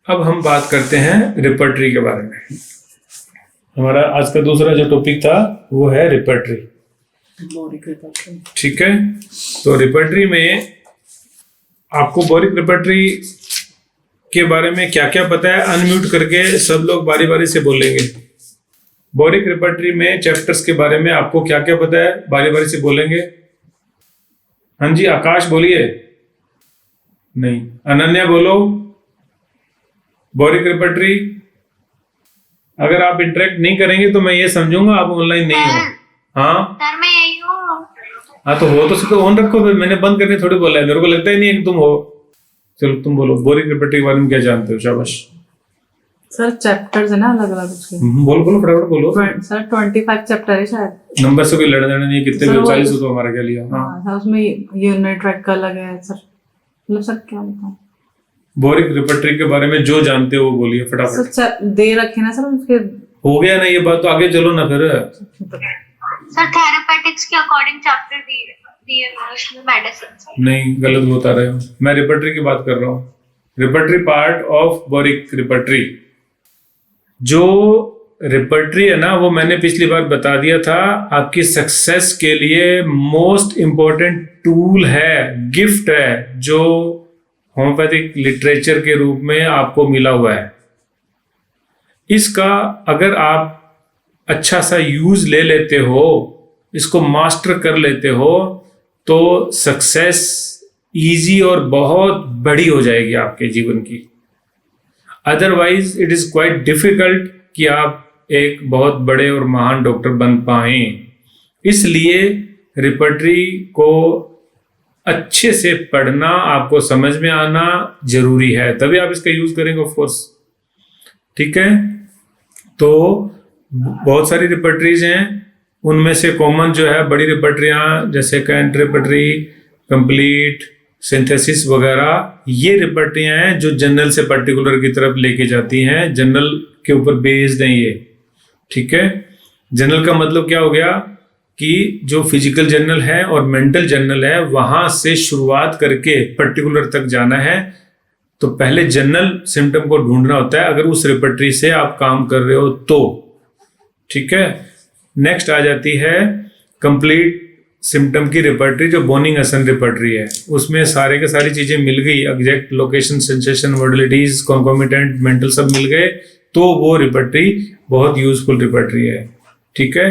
अब हम बात करते हैं रिपर्टरी के बारे में। हमारा आज का दूसरा जो टॉपिक था वो है रिपर्टरी। ठीक है, तो रिपर्टरी में आपको बोरिक रिपर्टरी के बारे में क्या क्या पता है, अनम्यूट करके सब लोग बारी बारी से बोलेंगे। बोरिक रिपर्टरी में चैप्टर्स के बारे में आपको क्या क्या पता है, बारी बारी से बोलेंगे। हाँ जी, आकाश बोलिए। नहीं, अनन्या बोलो। बोरिक रिपर्टरी, अगर आप इंटरेक्ट नहीं करेंगे तो मैं ये समझूंगा आप ऑनलाइन नहीं हो। हाँ सर मैं यही हूँ। हाँ, तो हो तो ऑन रखो फिर, मैंने बंद करने थोड़ी बोला है, मेरे को लगता ही नहीं है कि तुम हो। चलो तुम बोलो, बोरिक रिपर्टरी के बारे में क्या जानते हो? शाबाश। सर चैप्टर्स है ना अलग अलग उसके। बोलो बोलो फटाफट बोलो। सर 25 चैप्टर है शायद। नंबर से कोई लड़ देना नहीं, कितने भी 40 हो तो हमारा क्या लिया। हाँ सर, उसमें यूनिट ट्रैक का अलग है सर। मतलब सर क्या बताऊं? बोरिक रिपर्टरी के बारे में जो जानते हो वो बोलिए फटाफट। सर दे रखे ना सर उसके। हो गया ना ये बात, तो आगे चलो ना फिर। सर थेरेपेटिक्स के अकॉर्डिंग चैप्टर दिए उसमें मेडिसिन। नहीं, गलत बता रहे हो, मैं रिपर्टरी की बात कर रहा हूँ। Repertory part of boric repertory. जो रिपर्टरी है ना, वो मैंने पिछली बार बता दिया था, आपकी सक्सेस के लिए मोस्ट इंपॉर्टेंट टूल है, गिफ्ट है, जो होम्योपैथिक लिटरेचर के रूप में आपको मिला हुआ है। इसका अगर आप अच्छा सा यूज ले लेते हो, इसको मास्टर कर लेते हो, तो सक्सेस इजी और बहुत बड़ी हो जाएगी आपके जीवन की। Otherwise it is quite difficult कि आप एक बहुत बड़े और महान डॉक्टर बन पाएं। इसलिए रिपर्टरी को अच्छे से पढ़ना, आपको समझ में आना जरूरी है, तभी आप इसका यूज करेंगे ऑफ कोर्स। ठीक है, तो बहुत सारी रिपर्टरीज हैं, उनमें से कॉमन जो है बड़ी रिपर्टरियां जैसे कैंट रिपर्टरी, कंप्लीट, सिंथेसिस वगैरह, ये रिपर्टरियां हैं जो जनरल से पर्टिकुलर की तरफ लेके जाती हैं, जनरल के ऊपर बेस्ड हैं ये। ठीक है, जनरल का मतलब क्या हो गया कि जो फिजिकल जर्नल है और मेंटल जर्नल है, वहां से शुरुआत करके पर्टिकुलर तक जाना है, तो पहले जनरल सिम्टम को ढूंढना होता है, अगर उस रिपर्टरी से आप काम कर रहे हो तो। ठीक है, नेक्स्ट आ जाती है कंप्लीट सिम्टम की रिपर्टरी, जो बोनिंग-असन रिपर्टरी है। उसमें सारे के सारी चीजें मिल गई, exact location, sensation, modalities, concomitant, mental सब मिल गए, तो वो रिपर्टरी बहुत यूजफुल रिपर्टरी है। ठीक है,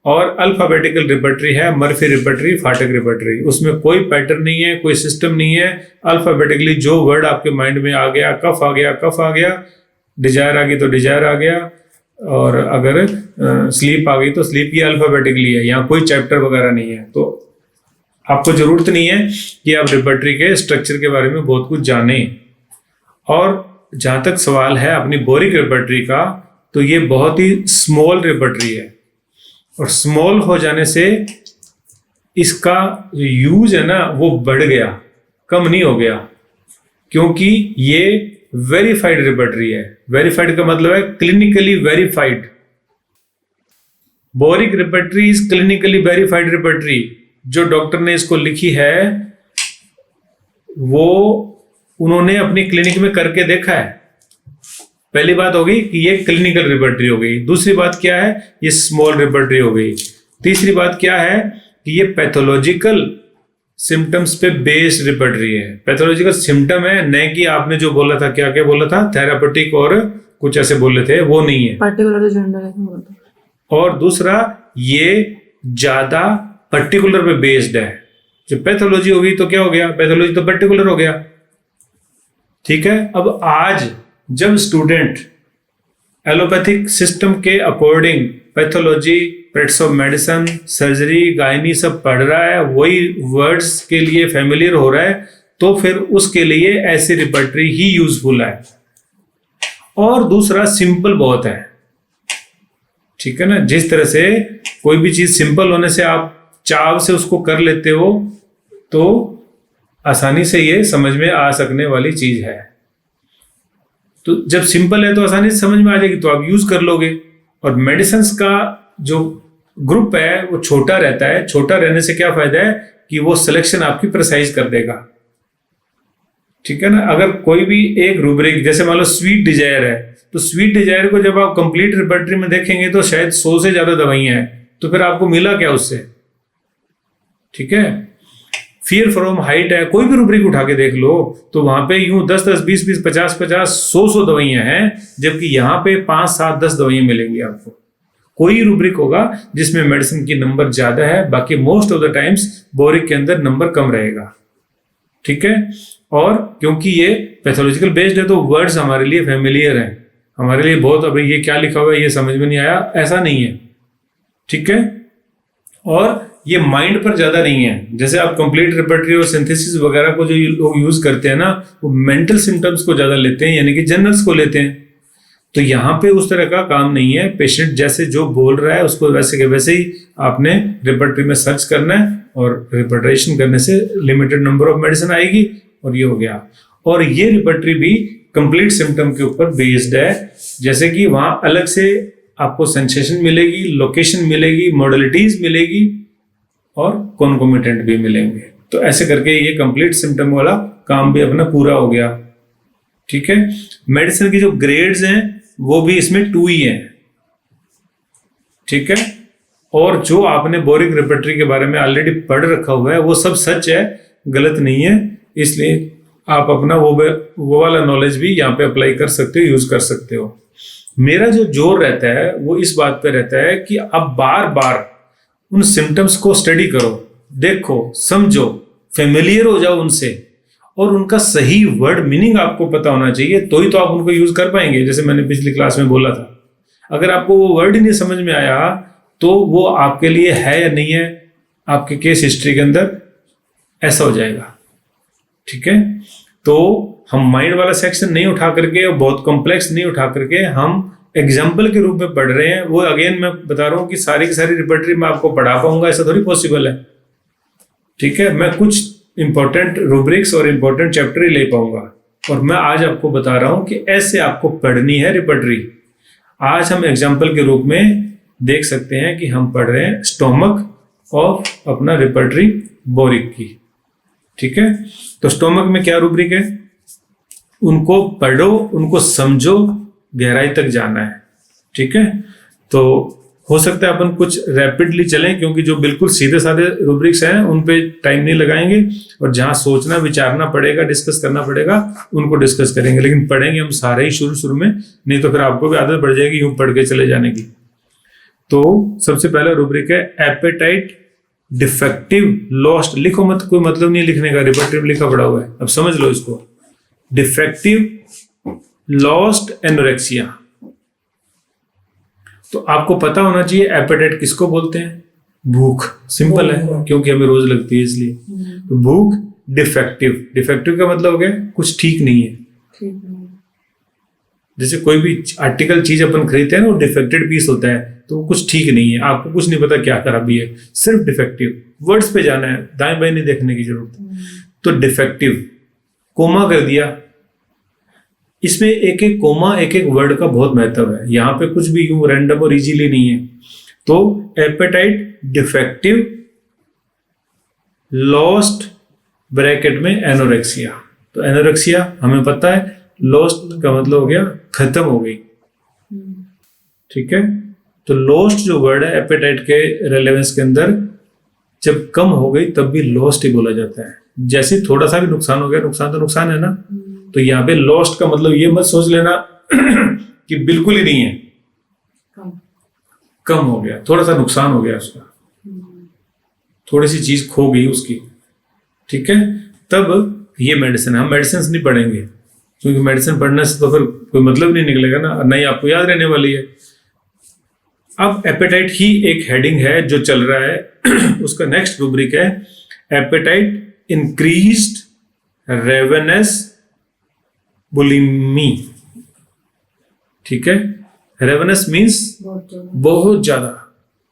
और अल्फाबेटिकल रिपर्टरी है, मर्फी रिपर्टरी, फाटक रिपर्टरी। उसमें कोई पैटर्न नहीं है, कोई सिस्टम नहीं है, अल्फाबेटिकली जो वर्ड आपके माइंड में आ गया, कफ आ गया, कफ आ गया, डिजायर आ गई तो डिजायर आ गया, और अगर स्लीप आ गई तो स्लीप, ये अल्फाबेटिकली है, यहाँ कोई चैप्टर वगैरह नहीं है। तो आपको जरूरत नहीं है कि आप रिपर्टरी के स्ट्रक्चर के बारे में बहुत कुछ जाने। और जहां तक सवाल है अपनी बोरिक रिपर्टरी का, तो ये बहुत ही स्मॉल रिपर्टरी है, और स्मॉल हो जाने से इसका जो यूज है ना वो बढ़ गया, कम नहीं हो गया, क्योंकि ये वेरीफाइड रिपर्टरी है। वेरीफाइड का मतलब है clinically verified. Boric repertory is clinically verified repertory. जो डॉक्टर ने इसको लिखी है वो उन्होंने अपनी क्लिनिक में करके देखा है। पहली बात हो गई कि ये क्लिनिकल रिपर्टरी हो गई। दूसरी बात क्या है, ये स्मॉल रिपर्टरी हो गई। तीसरी बात क्या है कि ये पैथोलॉजिकल सिम्टम्स पे बेस्ड रिपर्टरी है। पैथोलॉजिकल सिम्टम है, न कि आपने जो बोला था, क्या क्या बोला था, थेरापेटिक और कुछ ऐसे बोले थे, वो नहीं है। पर्टिकुलर जनरल है। और दूसरा, ये ज्यादा पर्टिकुलर पे बेस्ड है। जब पैथोलॉजी होगी तो क्या हो गया, पैथोलॉजी तो पर्टिकुलर हो गया। ठीक है, अब आज जब स्टूडेंट एलोपैथिक सिस्टम के according pathology, practice of medicine, surgery, gynae सब पढ़ रहा है, वही वर्ड्स के लिए फेमिलियर हो रहा है, तो फिर उसके लिए ऐसी रिपर्टरी ही यूजफुल है। और दूसरा, सिंपल बहुत है। ठीक है ना, जिस तरह से कोई भी चीज सिंपल होने से आप चाव से उसको कर लेते हो, तो आसानी से ये समझ में आ सकने वाली चीज है। तो जब सिंपल है तो आसानी से समझ में आ जाएगी, तो आप यूज कर लोगे। और मेडिसिन्स का जो ग्रुप है वो छोटा रहता है। छोटा रहने से क्या फायदा है कि वो सिलेक्शन आपकी प्रिसाइज कर देगा। ठीक है ना। अगर कोई भी एक रूब्रिक, जैसे मान लो स्वीट डिजायर है, तो स्वीट डिजायर को जब आप कंप्लीट रिपर्टरी में देखेंगे तो शायद 100 से ज्यादा दवाइयां हैं, तो फिर आपको मिला क्या उससे? ठीक है। फियर फ्रॉम हाइट है, कोई भी रूब्रिक उठा के देख लो तो वहां पे यूं 10-10, 20-20, 50-50, 100 दवाइयां हैं, जबकि यहाँ पे 5-7-10 दवाइयां मिलेंगी आपको। कोई रूब्रिक होगा जिसमें मेडिसिन की नंबर ज्यादा है, बाकी most of the times boric के अंदर नंबर कम रहेगा। ठीक है। और क्योंकि ये पैथोलॉजिकल बेस्ड है तो वर्ड्स हमारे लिए फेमिलियर हैं, हमारे लिए बहुत, अभी ये क्या लिखा हुआ है ये समझ में नहीं आया, ऐसा नहीं है। ठीक है। और ये माइंड पर ज्यादा नहीं है। जैसे आप कंप्लीट रिपर्टरी और सिंथेसिस वगैरह को जो लोग यूज करते हैं ना, वो मेंटल सिम्टम्स को ज्यादा लेते हैं, यानी कि जनरल्स को लेते हैं। तो यहाँ पे उस तरह का काम नहीं है। पेशेंट जैसे जो बोल रहा है उसको वैसे के वैसे ही आपने रिपर्टरी में सर्च करना है, और रिपर्टरेशन करने से लिमिटेड नंबर ऑफ मेडिसिन आएगी, और ये हो गया। और ये रिपर्टरी भी कंप्लीट सिम्टम के ऊपर बेस्ड है, जैसे कि वहां अलग से आपको सेंसेशन मिलेगी, लोकेशन मिलेगी, मॉडलिटीज मिलेगी, और कॉन्कोमिटेंट भी मिलेंगे। तो ऐसे करके ये कंप्लीट सिम्टम वाला काम भी अपना पूरा हो गया। ठीक है। मेडिसिन की जो ग्रेड्स हैं वो भी इसमें 2 ही हैं। ठीक है। और जो आपने बोरिक रिपर्टरी के बारे में ऑलरेडी पढ़ रखा हुआ है वो सब सच है, गलत नहीं है। इसलिए आप अपना वो वाला नॉलेज भी यहाँ पे अप्लाई कर सकते हो, यूज कर सकते हो। मेरा जो जोर रहता है वो इस बात पे रहता है कि आप बार बार उन सिम्टम्स को स्टडी करो, देखो, समझो, फेमिलियर हो जाओ उनसे, और उनका सही वर्ड मीनिंग आपको पता होना चाहिए, तो ही तो आप उनको यूज कर पाएंगे। जैसे मैंने पिछली क्लास में बोला था, अगर आपको वो वर्ड ही नहीं समझ में आया तो वो आपके लिए है या नहीं है, आपके केस हिस्ट्री के अंदर ऐसा हो जाएगा। ठीक है। तो हम माइंड वाला सेक्शन नहीं उठा करके और बहुत कॉम्प्लेक्स नहीं उठा करके हम एग्जाम्पल के रूप में पढ़ रहे हैं। वो अगेन मैं बता रहा हूं कि सारी की सारी रिपर्टरी मैं आपको पढ़ा पाऊंगा, ऐसा थोड़ी पॉसिबल है। ठीक है। मैं कुछ इंपॉर्टेंट रूब्रिक्स और इंपॉर्टेंट चैप्टर ही ले पाऊंगा, और मैं आज आपको बता रहा हूं कि ऐसे आपको पढ़नी है रिपर्टरी। आज हम एग्जाम्पल के रूप में देख सकते हैं कि हम पढ़ रहे हैं स्टोमक ऑफ अपना रिपर्टरी बोरिक की। ठीक है। तो स्टोमक में क्या रूब्रिक है, उनको पढ़ो, उनको समझो, गहराई तक जाना है। ठीक है। तो हो सकता है अपन कुछ रैपिडली चलें, क्योंकि जो बिल्कुल सीधे साधे रूब्रिक्स हैं उन पे टाइम नहीं लगाएंगे, और जहां सोचना विचारना पड़ेगा, डिस्कस करना पड़ेगा, उनको डिस्कस करेंगे। लेकिन पढ़ेंगे हम सारे ही शुरू में, नहीं तो फिर आपको भी आदत पड़ जाएगी यूं पढ़ के चले जाने की। तो सबसे पहला रूब्रिक है एपेटाइट डिफेक्टिव लॉस्ट। लिखो मत, कोई मतलब नहीं लिखने का, रिपर्टरी में लिखा पड़ा हुआ है, अब समझ लो इसको। Defective lost anorexia. तो आपको पता होना चाहिए एपेटाइट किसको बोलते हैं, भूख। सिंपल है, क्योंकि हमें रोज लगती है इसलिए। तो भूख डिफेक्टिव, डिफेक्टिव का मतलब हो गया कुछ ठीक नहीं है। जैसे कोई भी आर्टिकल चीज अपन खरीदते हैं ना, वो डिफेक्टेड पीस होता है, तो वो कुछ ठीक नहीं है, आपको कुछ नहीं पता क्या खराबी है, सिर्फ डिफेक्टिव। वर्ड्स पे जाना है, दाएं बाएं नहीं देखने की जरूरत है। तो डिफेक्टिव, कोमा कर दिया, इसमें एक एक कोमा, एक एक वर्ड का बहुत महत्व है। यहाँ पे कुछ भी यूं रैंडम और इजीली नहीं है। तो एपेटाइट डिफेक्टिव लॉस्ट ब्रैकेट में एनोरेक्सिया। तो एनोरेक्सिया हमें पता है, लॉस्ट का मतलब हो गया खत्म हो गई। ठीक है। तो लॉस्ट जो वर्ड है एपेटाइट के रेलेवेंस के अंदर, जब कम हो गई तब भी लॉस्ट ही बोला जाता है। जैसे थोड़ा सा भी नुकसान हो गया, नुकसान तो नुकसान है ना, तो यहाँ पे लॉस्ट का मतलब ये मत सोच लेना कि बिल्कुल ही नहीं है, कम हो गया, थोड़ा सा नुकसान हो गया उसका, थोड़ी सी चीज खो गई उसकी। ठीक है। तब ये मेडिसिन, हम मेडिसिन नहीं पढ़ेंगे, क्योंकि मेडिसिन पढ़ने से तो फिर कोई मतलब नहीं निकलेगा ना, नहीं आपको याद रहने वाली है। अब एपेटाइट ही एक हेडिंग है जो चल रहा है। उसका नेक्स्ट रूब्रिक है एपेटाइट इंक्रीज्ड रेवेनस बुलिमी। ठीक है। रेवेनस मीन्स बहुत ज्यादा,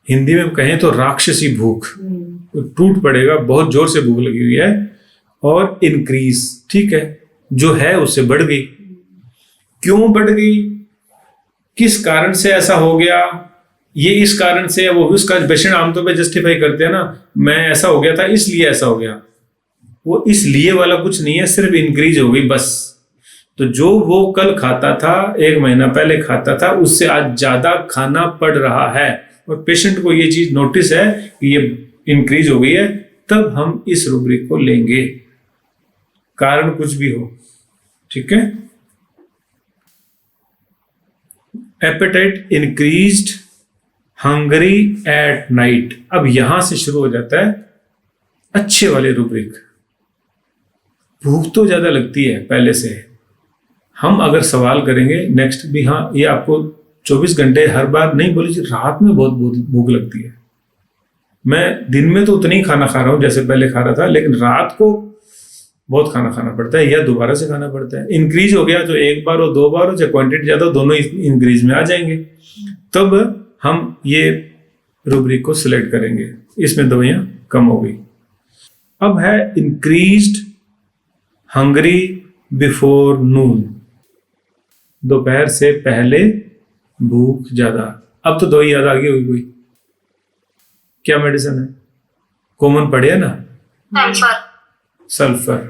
हिंदी में कहें तो राक्षसी भूख, टूट पड़ेगा, बहुत जोर से भूख लगी हुई है। और इंक्रीज, ठीक है, जो है उससे बढ़ गई। क्यों बढ़ गई, किस कारण से ऐसा हो गया, ये इस कारण से, वो उसका पेशेंट आमतौर पे जस्टिफाई करते हैं ना, मैं ऐसा हो गया था इसलिए ऐसा हो गया। वो इसलिए वाला कुछ नहीं है, सिर्फ इंक्रीज हो गई बस। तो जो वो कल खाता था, 1 महीना पहले खाता था, उससे आज ज्यादा खाना पड़ रहा है, और पेशेंट को ये चीज नोटिस है कि ये इंक्रीज हो गई है, तब हम इस रूब्रिक को लेंगे, कारण कुछ भी हो। ठीक है। Appetite increased, hungry at night. अब यहां से शुरू हो जाता है अच्छे वाले रूब्रिक। भूख तो ज्यादा लगती है पहले से, हम अगर सवाल करेंगे नेक्स्ट भी, हाँ ये आपको 24 घंटे हर बार नहीं बोली, रात में बहुत भूख लगती है। मैं दिन में तो उतना ही खाना खा रहा हूं जैसे पहले खा रहा था, लेकिन रात को बहुत खाना खाना पड़ता है, या दोबारा से खाना पड़ता है। इंक्रीज हो गया तो 1 बार हो 2 बार हो, चाहे क्वांटिटी ज्यादा हो, दोनों इंक्रीज में आ जाएंगे। तब हम ये रूब्रिक को सिलेक्ट करेंगे, इसमें दवाइयां कम हो गई। अब है इंक्रीज्ड हंगरी बिफोर नून, दोपहर से पहले भूख ज्यादा। अब तो दवाई याद आ गई होगी कोई, क्या मेडिसिन है कॉमन पढ़े है ना, सल्फर।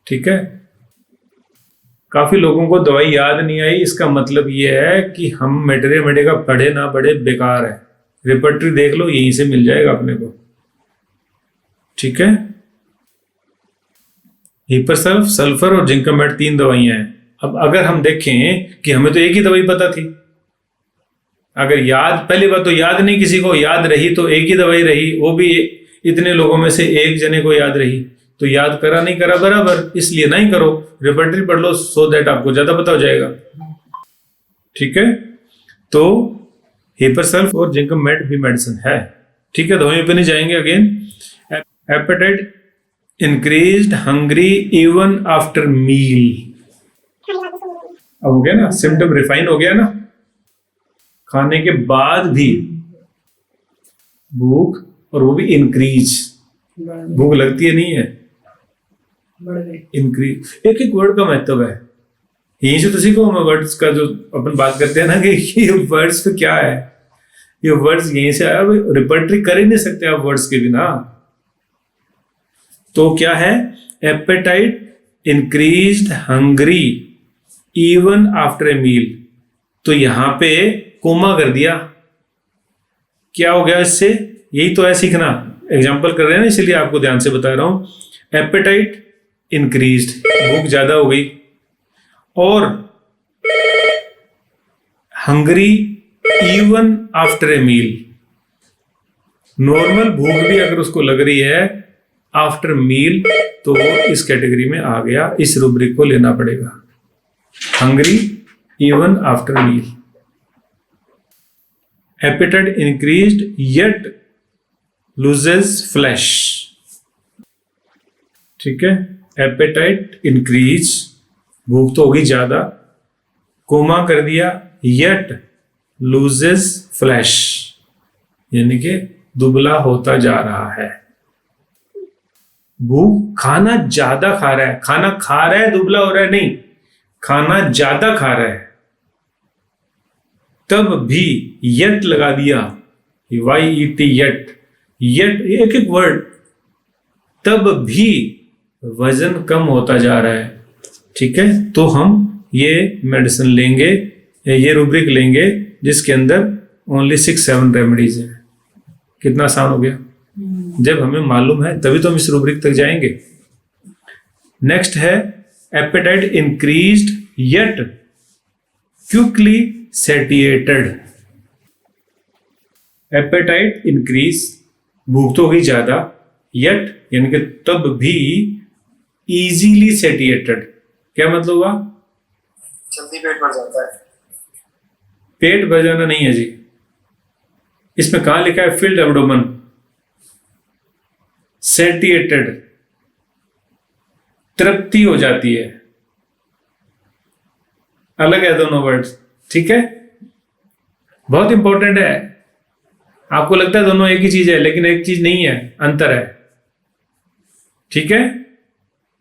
ठीक है। काफी लोगों को दवाई याद नहीं आई, इसका मतलब ये है कि हम मेटेरिया पढ़े ना पढ़े बेकार है। रिपर्टरी देख लो, यहीं से मिल जाएगा अपने को। ठीक है। हिपरसल्फ, सल्फर और जिंकमेट 3 दवाइयां हैं। अब अगर हम देखें कि हमें तो एक ही दवाई पता थी, अगर याद, पहली बात तो याद नहीं किसी को, याद रही तो एक ही दवाई रही, वो भी इतने लोगों में से एक जने को याद रही, तो याद करा नहीं करा बराबर, इसलिए नहीं करो, रिपर्टरी पढ़ लो, सो दैट आपको ज्यादा पता हो जाएगा। ठीक है। तो हिपरसल्फ और जिंकमेट भी मेडिसिन है। ठीक है, दवाइयों पे नहीं जाएंगे again. Appetite increased hungry even after meal. अब हो गया ना, सिम्टम रिफाइन हो गया ना, खाने के बाद भी भूख, और वो भी इंक्रीज, भूख लगती है नहीं है, इंक्रीज। एक एक वर्ड का महत्व है, यहीं से तो सीखो मैं वर्ड्स का, जो अपन बात करते हैं ना कि ये वर्ड्स पे क्या है, ये वर्ड्स यहीं से आया। रिपर्टरी कर ही नहीं सकते आप वर्ड्स के बिना। तो क्या है, appetite increased hungry even after a meal. तो यहां पे कोमा कर दिया, क्या हो गया इससे, यही तो है सीखना, एग्जाम्पल कर रहे हैं ना, इसलिए आपको ध्यान से बता रहा हूं। एपेटाइट इंक्रीज्ड, भूख ज्यादा हो गई, और Hungary even after a meal, normal भूख भी अगर उसको लग रही है आफ्टर मील, तो वो इस कैटेगरी में आ गया, इस रूब्रिक को लेना पड़ेगा, hungry even after meal. Appetite increased yet loses flesh. ठीक है। एपेटाइट इंक्रीज, भूख तो होगी ज्यादा, कोमा कर दिया, येट लूजेस फ्लैश, यानी कि दुबला होता जा रहा है। भूख, खाना ज्यादा खा रहा है, खाना खा रहा है दुबला हो रहा है नहीं, खाना ज्यादा खा रहा है, तब भी यट लगा दिया, YET यट, यट एक एक वर्ड, तब भी वजन कम होता जा रहा है। ठीक है। तो हम ये मेडिसिन लेंगे, ये रूब्रिक लेंगे जिसके अंदर ओनली 6-7 रेमेडीज है। कितना आसान हो गया, जब हमें मालूम है तभी तो हम इस रूब्रिक तक जाएंगे। नेक्स्ट है appetite increased yet quickly satiated. Appetite increase, भूख तो होगी ज्यादा, येट यानी कि तब भी इजीली सैटिएटेड, क्या मतलब हुआ, जल्दी पेट भर जाता है। पेट भर जाना नहीं है जी, इसमें कहां लिखा है फिल्ड एब्डोमेन, सैटिएटेड, तृप्ति हो जाती है, अलग है दोनों वर्ड्स। ठीक है, बहुत इंपॉर्टेंट है। आपको लगता है दोनों एक ही चीज है, लेकिन एक चीज नहीं है, अंतर है। ठीक है।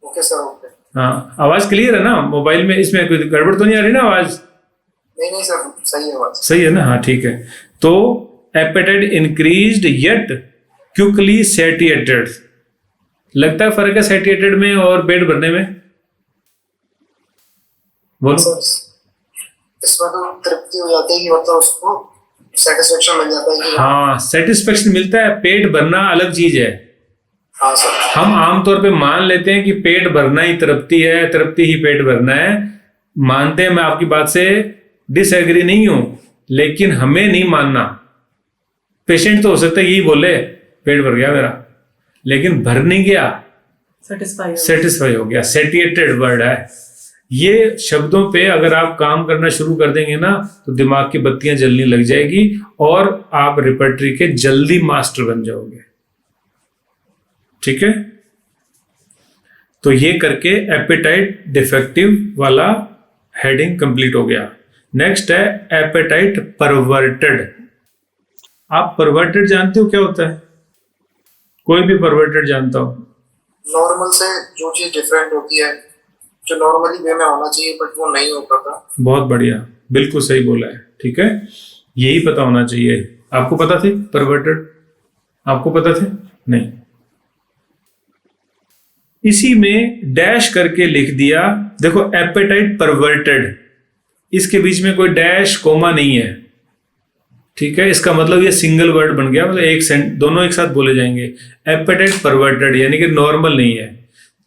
Okay sir, okay. हाँ, आवाज क्लियर है ना मोबाइल में, इसमें कोई गड़बड़ तो नहीं आ रही ना आवाज? नहीं नहीं सर, सही है आवाज। सही है ना, हाँ ठीक है। तो एपेटाइट इंक्रीज्ड येट क्विकली सैटिएटेड, लगता है फर्क है सैटिएटेड में और पेट भरने में? बोलो। सर इसमें तो तृप्ति हो जाती है कि मतलब उसको सेटिस्फेक्शन मिल जाता है कि हाँ, सेटिस्फेक्शन मिलता है। पेट भरना अलग चीज है। हाँ सर। हम आमतौर पे मान लेते हैं कि पेट भरना ही तृप्ति है, तृप्ति ही पेट भरना है। मानते हैं, मैं आपकी बात से डिसएग्री नहीं हूं, लेकिन हमें नहीं मानना। पेशेंट तो हो सकता है यही बोले पेट भर गया मेरा, लेकिन भर नहीं गया, सेटिस्फाई हो गया। सेटिएटेड वर्ड है ये। शब्दों पे अगर आप काम करना शुरू कर देंगे ना, तो दिमाग की बत्तियां जलने लग जाएगी और आप रिपर्टरी के जल्दी मास्टर बन जाओगे। ठीक है, तो ये करके एपेटाइट डिफेक्टिव वाला हेडिंग कंप्लीट हो गया। नेक्स्ट है एपेटाइट परवर्टेड। आप परवर्टेड जानते हो क्या होता है? कोई भी परवर्टेड जानता हो? नॉर्मल से जो चीज डिफरेंट होती है, जो नॉर्मली वे में होना चाहिए बट वो नहीं हो पाता। बहुत बढ़िया, बिल्कुल सही बोला है। ठीक है, यही पता होना चाहिए। आपको पता थे परवर्टेड? आपको पता थे? नहीं। इसी में डैश करके लिख दिया। देखो, एपेटाइट परवर्टेड, इसके बीच में कोई डैश कोमा नहीं है। ठीक है, इसका मतलब ये सिंगल वर्ड बन गया, मतलब दोनों एक साथ बोले जाएंगे। एपेटाइट परवर्टेड यानी कि नॉर्मल नहीं है।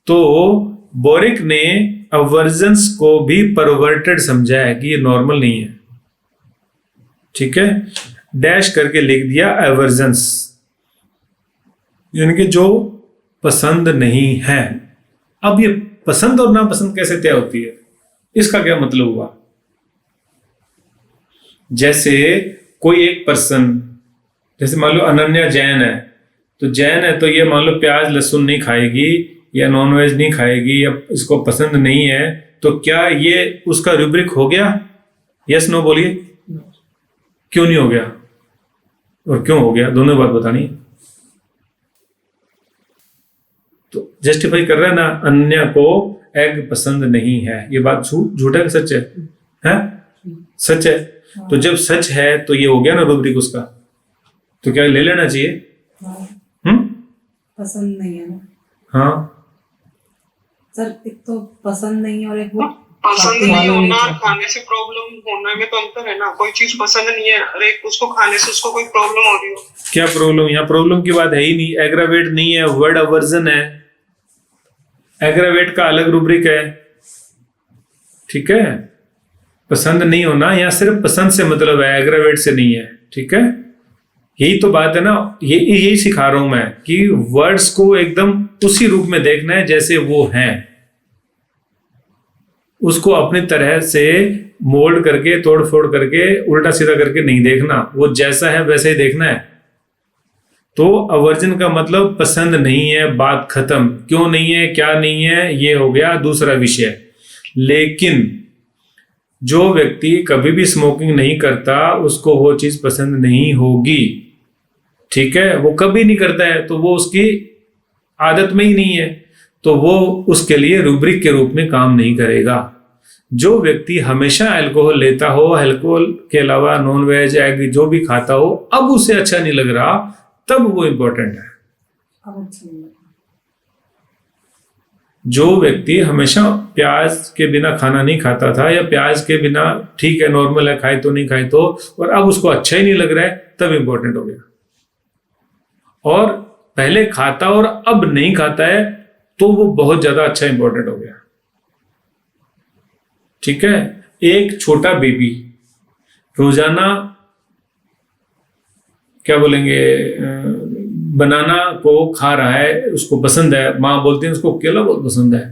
तो बोरिक ने अवर्जन्स को भी परवर्टेड समझा है कि ये नॉर्मल नहीं है। ठीक है, डैश करके लिख दिया अवर्जन्स, यानी कि जो पसंद नहीं है। अब ये पसंद और नापसंद कैसे तय होती है, इसका क्या मतलब हुआ? जैसे कोई एक पर्सन, जैसे मान लो अनन्या जैन है, तो जैन है तो ये मान लो प्याज लहसुन नहीं खाएगी या नॉनवेज नहीं खाएगी या इसको पसंद नहीं है, तो क्या ये उसका रूब्रिक हो गया? यस नो बोलिए। क्यों नहीं हो गया और क्यों हो गया, दोनों बात बतानी। तो जस्टिफाई कर रहा है ना, अनन्या को एग पसंद नहीं है। ये बात झूठ है कि सच है? हैं? सच है। तो जब सच है तो ये हो गया ना रूब्रिक उसका, तो क्या ले लेना चाहिए? पसंद नहीं है ना। हाँ सर, एक तो पसंद नहीं है और एक वो पसंद नहीं होना और खाने से प्रॉब्लम होने में तो अंतर है ना। कोई चीज पसंद नहीं है और एक उसको खाने से उसको कोई प्रॉब्लम हो रही हो। क्या प्रॉब्लम? यहाँ प्रॉब्लम की बात है ही नहीं। एग्रावेट नहीं है, वर्ड अवर्जन है। एग्रावेट का अलग रूब्रिक है। ठीक है, पसंद नहीं होना यहाँ सिर्फ पसंद से मतलब है, एग्रावेट से नहीं है। ठीक है, यही तो बात है ना। यही सिखा रहा हूं मैं कि वर्ड्स को एकदम उसी रूप में देखना है जैसे वो हैं, उसको अपनी तरह से मोल्ड करके, तोड़ फोड़ करके, उल्टा सीधा करके नहीं देखना। वो जैसा है वैसे ही देखना है। तो अवर्जन का मतलब पसंद नहीं है, बात खत्म। क्यों नहीं है, क्या नहीं है, ये हो गया दूसरा विषय। लेकिन जो व्यक्ति कभी भी स्मोकिंग नहीं करता उसको वो चीज पसंद नहीं होगी। ठीक है, वो कभी नहीं करता है तो वो उसकी आदत में ही नहीं है, तो वो उसके लिए रूब्रिक के रूप में काम नहीं करेगा। जो व्यक्ति हमेशा अल्कोहल लेता हो, अल्कोहल के अलावा नॉन वेज एग जो भी खाता हो, अब उसे अच्छा नहीं लग रहा, तब वो इंपॉर्टेंट है। जो व्यक्ति हमेशा प्याज के बिना खाना नहीं खाता था, या प्याज के बिना ठीक है नॉर्मल है, खाए तो नहीं खाए तो, और अब उसको अच्छा ही नहीं लग रहा है, तब इंपॉर्टेंट हो गया। और पहले खाता और अब नहीं खाता है तो वो बहुत ज्यादा अच्छा इंपॉर्टेंट हो गया। ठीक है, एक छोटा बेबी रोजाना क्या बोलेंगे, बनाना को खा रहा है, उसको पसंद है, माँ बोलती है उसको केला बहुत पसंद है,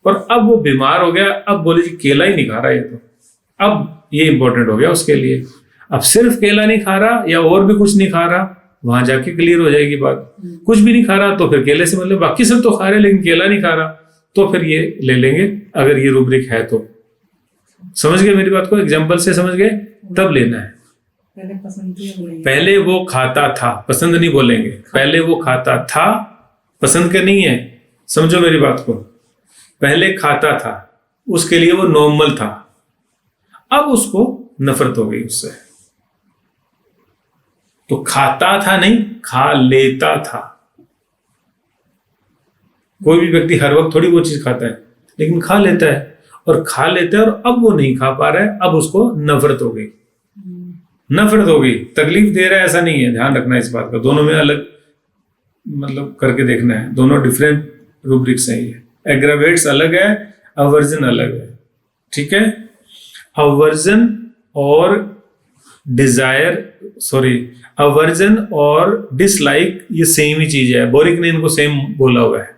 और अब वो बीमार हो गया, अब बोले जी केला ही नहीं खा रहा है, तो अब ये इंपॉर्टेंट हो गया उसके लिए। अब सिर्फ केला नहीं खा रहा या और भी कुछ नहीं खा रहा, वहां जाके क्लियर हो जाएगी बात। कुछ भी नहीं खा रहा तो फिर केले से मतलब, बाकी सब तो खा रहे लेकिन केला नहीं खा रहा, तो फिर ये ले लेंगे अगर ये रूब्रिक है तो। समझ गए मेरी बात को? एग्जाम्पल से समझ गए? तब लेना है। पहले वो खाता था, पसंद नहीं बोलेंगे, पहले वो खाता था, पसंद का नहीं है। समझो मेरी बात को, पहले खाता था, उसके लिए वो नॉर्मल था, अब उसको नफरत हो गई उससे। तो खाता था नहीं, खा लेता था। कोई भी व्यक्ति हर वक्त थोड़ी वो चीज खाता है, लेकिन खा लेता है, और खा लेता है और अब वो नहीं खा पा रहा है, अब उसको नफरत हो गई। नफरत हो गई, तकलीफ दे रहा है ऐसा नहीं है, ध्यान रखना इस बात का। दोनों में अलग मतलब करके देखना है, दोनों डिफरेंट रूब्रिक्स हैं ये। एग्रावेट्स अलग है, अवर्जन अलग है, ठीक है। अवर्जन और अवर्जन और डिसलाइक ये सेम ही चीज है, बोरिक ने इनको सेम बोला हुआ है,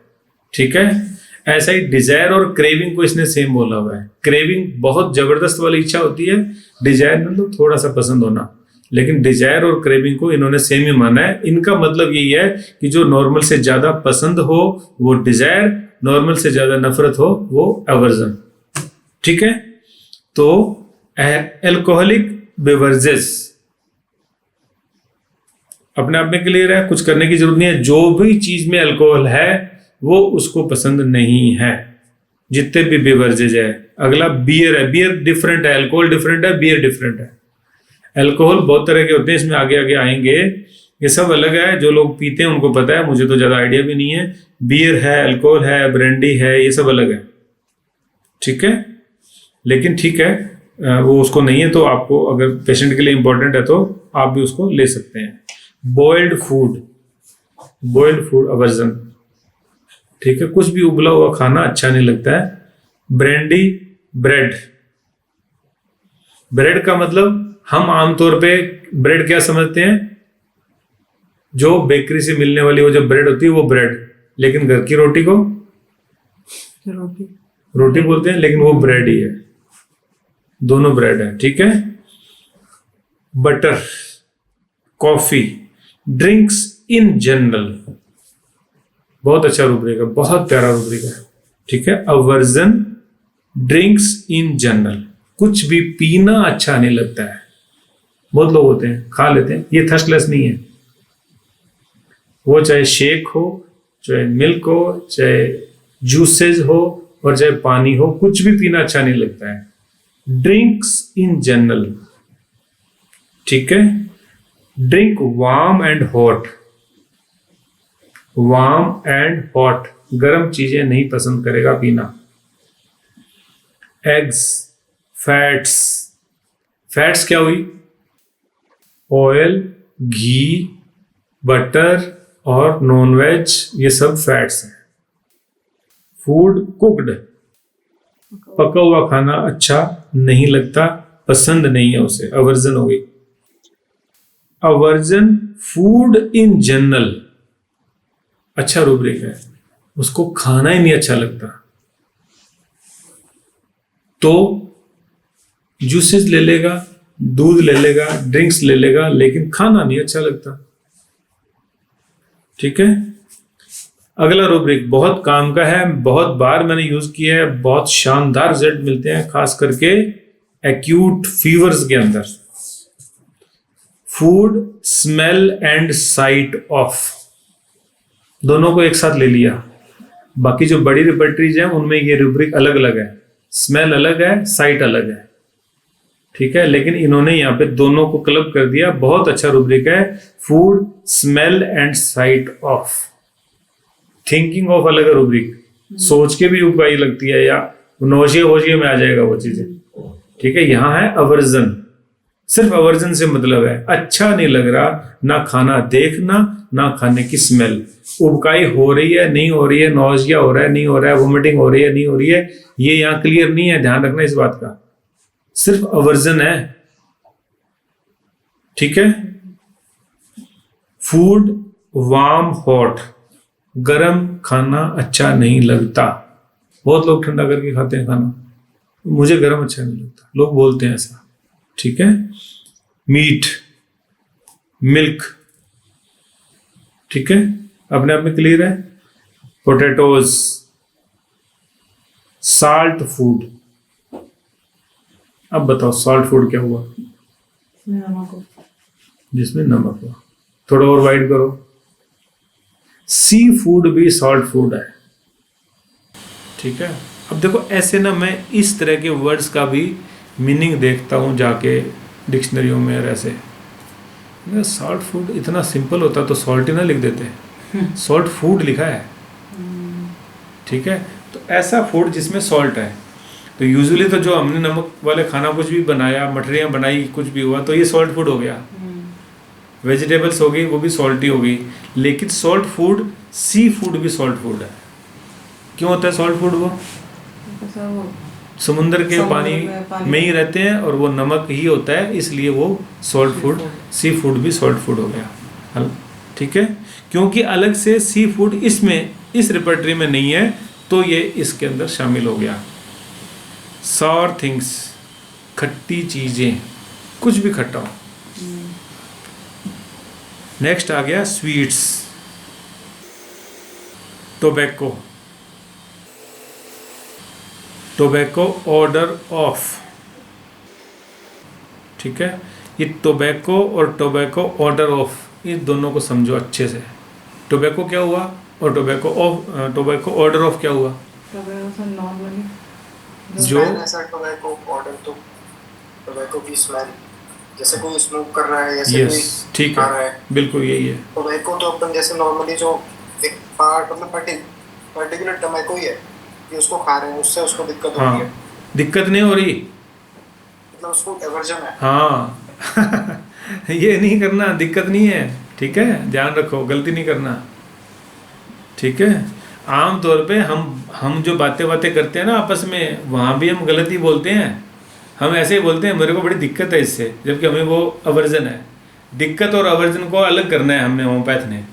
ठीक है। ऐसा ही डिजायर और क्रेविंग को इसने सेम बोला हुआ है। क्रेविंग बहुत जबरदस्त वाली इच्छा होती है, डिजायर मतलब थोड़ा सा पसंद होना, लेकिन डिजायर और क्रेविंग को इन्होंने सेम ही माना है। इनका मतलब यही है कि जो नॉर्मल से ज्यादा पसंद हो वो डिजायर, नॉर्मल से ज्यादा नफरत हो वो अवर्जन, ठीक है। तो एल्कोहलिक बेवरेजेस अपने आप में क्लियर है, कुछ करने की जरूरत नहीं है। जो भी चीज में अल्कोहल है वो उसको पसंद नहीं है, जितने भी बेवरेजेज है। अगला बियर है, बियर डिफरेंट है, अल्कोहल डिफरेंट है, बियर डिफरेंट है। अल्कोहल बहुत तरह के होते हैं, इसमें आगे आगे आएंगे, ये सब अलग है। जो लोग पीते हैं उनको पता है, मुझे तो ज्यादा आइडिया भी नहीं है। बियर है, अल्कोहल है, ब्रांडी है, ये सब अलग है, ठीक है। लेकिन ठीक है, वो उसको नहीं है तो आपको अगर पेशेंट के लिए इंपॉर्टेंट है तो आप भी उसको ले सकते हैं। बॉइल्ड फूड अवर्जन, ठीक है। कुछ भी उबला हुआ खाना अच्छा नहीं लगता है। ब्रांडी, ब्रेड का मतलब हम आमतौर पे ब्रेड क्या समझते हैं, जो बेकरी से मिलने वाली वो जो ब्रेड होती है वो ब्रेड, लेकिन घर की रोटी को रोटी बोलते हैं, लेकिन वो ब्रेड ही है, दोनों ब्रेड है, ठीक है। Butter, coffee, drinks in general, बहुत अच्छा रूब्रिक है, बहुत प्यारा रूब्रिक है, ठीक है। अवर्जन, ड्रिंक्स इन जनरल, कुछ भी पीना अच्छा नहीं लगता है। बहुत लोग होते हैं खा लेते हैं, ये थर्स्टलेस नहीं है। वो चाहे शेक हो, चाहे मिल्क हो, चाहे जूसेस हो और चाहे पानी हो, कुछ भी पीना अच्छा नहीं लगता है। ड्रिंक्स इन जनरल, ठीक है। ड्रिंक वार्म एंड हॉट, गर्म चीजें नहीं पसंद करेगा पीना। एग्स, फैट्स क्या हुई, ऑयल, घी, बटर और नॉन वेज, ये सब फैट्स हैं। फूड कुक्ड, पका हुआ खाना अच्छा नहीं लगता, पसंद नहीं है उसे, अवर्जन हो गई। अवर्जन, फूड इन जनरल, अच्छा रूब्रिक है, उसको खाना ही नहीं अच्छा लगता, तो जूसेस ले लेगा, दूध ले लेगा, ड्रिंक्स ले लेगा, लेकिन खाना नहीं अच्छा लगता, ठीक है। अगला रूब्रिक बहुत काम का है, बहुत बार मैंने यूज किया है, बहुत शानदार रिजल्ट मिलते हैं, खास करके एक्यूट फीवर्स के अंदर। Food smell and site of, दोनों को एक साथ ले लिया। बाकी जो बड़ी रिपर्टरीज हैं उनमें ये रूब्रिक अलग अलग है, स्मेल अलग है, साइट अलग है, ठीक है। लेकिन इन्होंने यहाँ पे दोनों को क्लब कर दिया, बहुत अच्छा रूब्रिक है। Food smell and site of, thinking of अलग है रूब्रिक, सोच के भी उपाय लगती है, या नौशिया में आ जाएगा वो चीजें, ठीक है। यहाँ है अवर्जन, सिर्फ अवर्जन से मतलब है अच्छा नहीं लग रहा, ना खाना देखना, ना खाने की स्मेल, उबकाई हो रही है नहीं हो रही है, नौशिया हो रहा है नहीं हो रहा है, वोमिटिंग हो रही है नहीं हो रही है, ये यहाँ क्लियर नहीं है, ध्यान रखना इस बात का, सिर्फ अवर्जन है, ठीक है। फूड वार्म हॉट, गरम खाना अच्छा नहीं लगता, बहुत लोग ठंडा करके खाते हैं खाना, मुझे गरम अच्छा नहीं लगता, लोग बोलते हैं ऐसा, ठीक है। मीट, मिल्क, ठीक है, अपने आप में क्लियर है। पोटैटोज, साल्ट फूड, अब बताओ सॉल्ट फूड क्या हुआ, जिसमें नमक हुआ, थोड़ा और वाइड करो। सी फूड भी सॉल्ट फूड है, ठीक है। अब देखो ऐसे ना मैं इस तरह के वर्ड्स का भी मीनिंग देखता हूँ जाके डिक्शनरियों में, और ऐसे सॉल्ट फूड इतना सिंपल होता तो सॉल्ट ही ना लिख देते, सॉल्ट फूड लिखा है, ठीक है। तो ऐसा फूड जिसमें सॉल्ट है, तो यूजुअली तो जो हमने नमक वाले खाना कुछ भी बनाया, मठरियाँ बनाई, कुछ भी हुआ तो ये सॉल्ट फूड हो गया। वेजिटेबल्स हो गई वो भी सॉल्टी हो गई। लेकिन सॉल्ट फूड, सी फूड भी सॉल्ट फूड है। क्यों होता है सॉल्ट फूड? वो ऐसा वो समुद्र के समुद्र पानी में पानी में ही रहते हैं और वो नमक ही होता है, इसलिए वो सॉल्ट फूड, सी फूड भी सॉल्ट फूड हो गया। ठीक है, क्योंकि अलग से सी फूड इसमें इस रिपर्टरी में नहीं है तो ये इसके अंदर शामिल हो गया। सॉर थिंग्स, खट्टी चीज़ें, कुछ भी खट्टा हो। नेक्स्ट आ गया sweets, tobacco, tobacco order of. ठीक है, ये टोबैको और टोबैको ऑर्डर ऑफ, इन दोनों को समझो अच्छे से। टोबैको क्या हुआ और टोबैको ऑर्डर ऑफ क्या हुआ? नॉर्मली जो ऐसा टोबैको ऑर्डर तो टोबैको की स्मेल, जैसे कोई स्मोक कर रहा है, जैसे कोई यस, ठीक खा रहा है, है। बिल्कुल यही है। टोबैको तो अपन जैसे नॉर्मली जो एक पार्ट मतलब पर्टिकुलर टोबैको ही है कि उसको खा रहे हैं, उससे उसको दिक्कत हो रही हाँ, है, दिक्कत नहीं हो रही। मतलब उसको एवर्जन है। हाँ ये नहीं करना, दिक्कत नहीं है। ठीक है, ध्यान रखो, गलती नहीं करना। ठीक है, आम तौर पे हम जो बातें करते हैं ना आपस में, वहाँ भी हम गलती बोलते हैं। हम ऐसे ही बोलते हैं मेरे को बड़ी दिक्कत है इससे, जबकि हमें वो अवर्जन है। दिक्कत और अवर्जन को अलग करना है हमने, होम्योपैथ ने।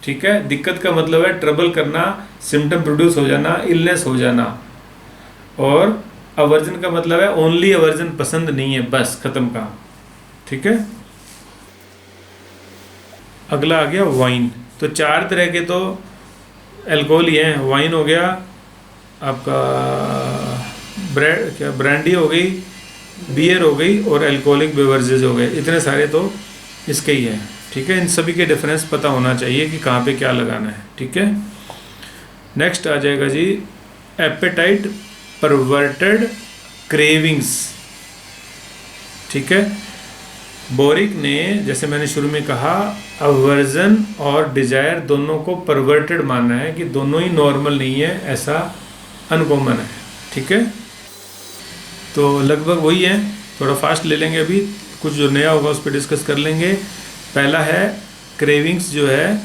ठीक है, दिक्कत का मतलब है ट्रबल करना, सिम्टम प्रोड्यूस हो जाना, इलनेस हो जाना। और अवर्जन का मतलब है ओनली अवर्जन, पसंद नहीं है, बस खत्म काम। ठीक है, अगला आ गया वाइन। तो 4 तरह के तो अल्कोहल ही हैं। वाइन हो गया आपका, ब्रांडी हो गई, बियर हो गई और अल्कोहलिक बेवरेजेज हो गए। इतने सारे तो इसके ही हैं। ठीक है, इन सभी के डिफरेंस पता होना चाहिए कि कहाँ पे क्या लगाना है। ठीक है, नेक्स्ट आ जाएगा जी एपेटाइट परवर्टेड क्रेविंग्स। ठीक है, बोरिक ने, जैसे मैंने शुरू में कहा, अवर्जन और डिजायर दोनों को परवर्टेड माना है कि दोनों ही नॉर्मल नहीं है, ऐसा अनकॉमन है। ठीक है, तो लगभग वही है, थोड़ा फास्ट ले लेंगे अभी, कुछ जो नया होगा उस पर डिस्कस कर लेंगे। पहला है क्रेविंग्स, जो है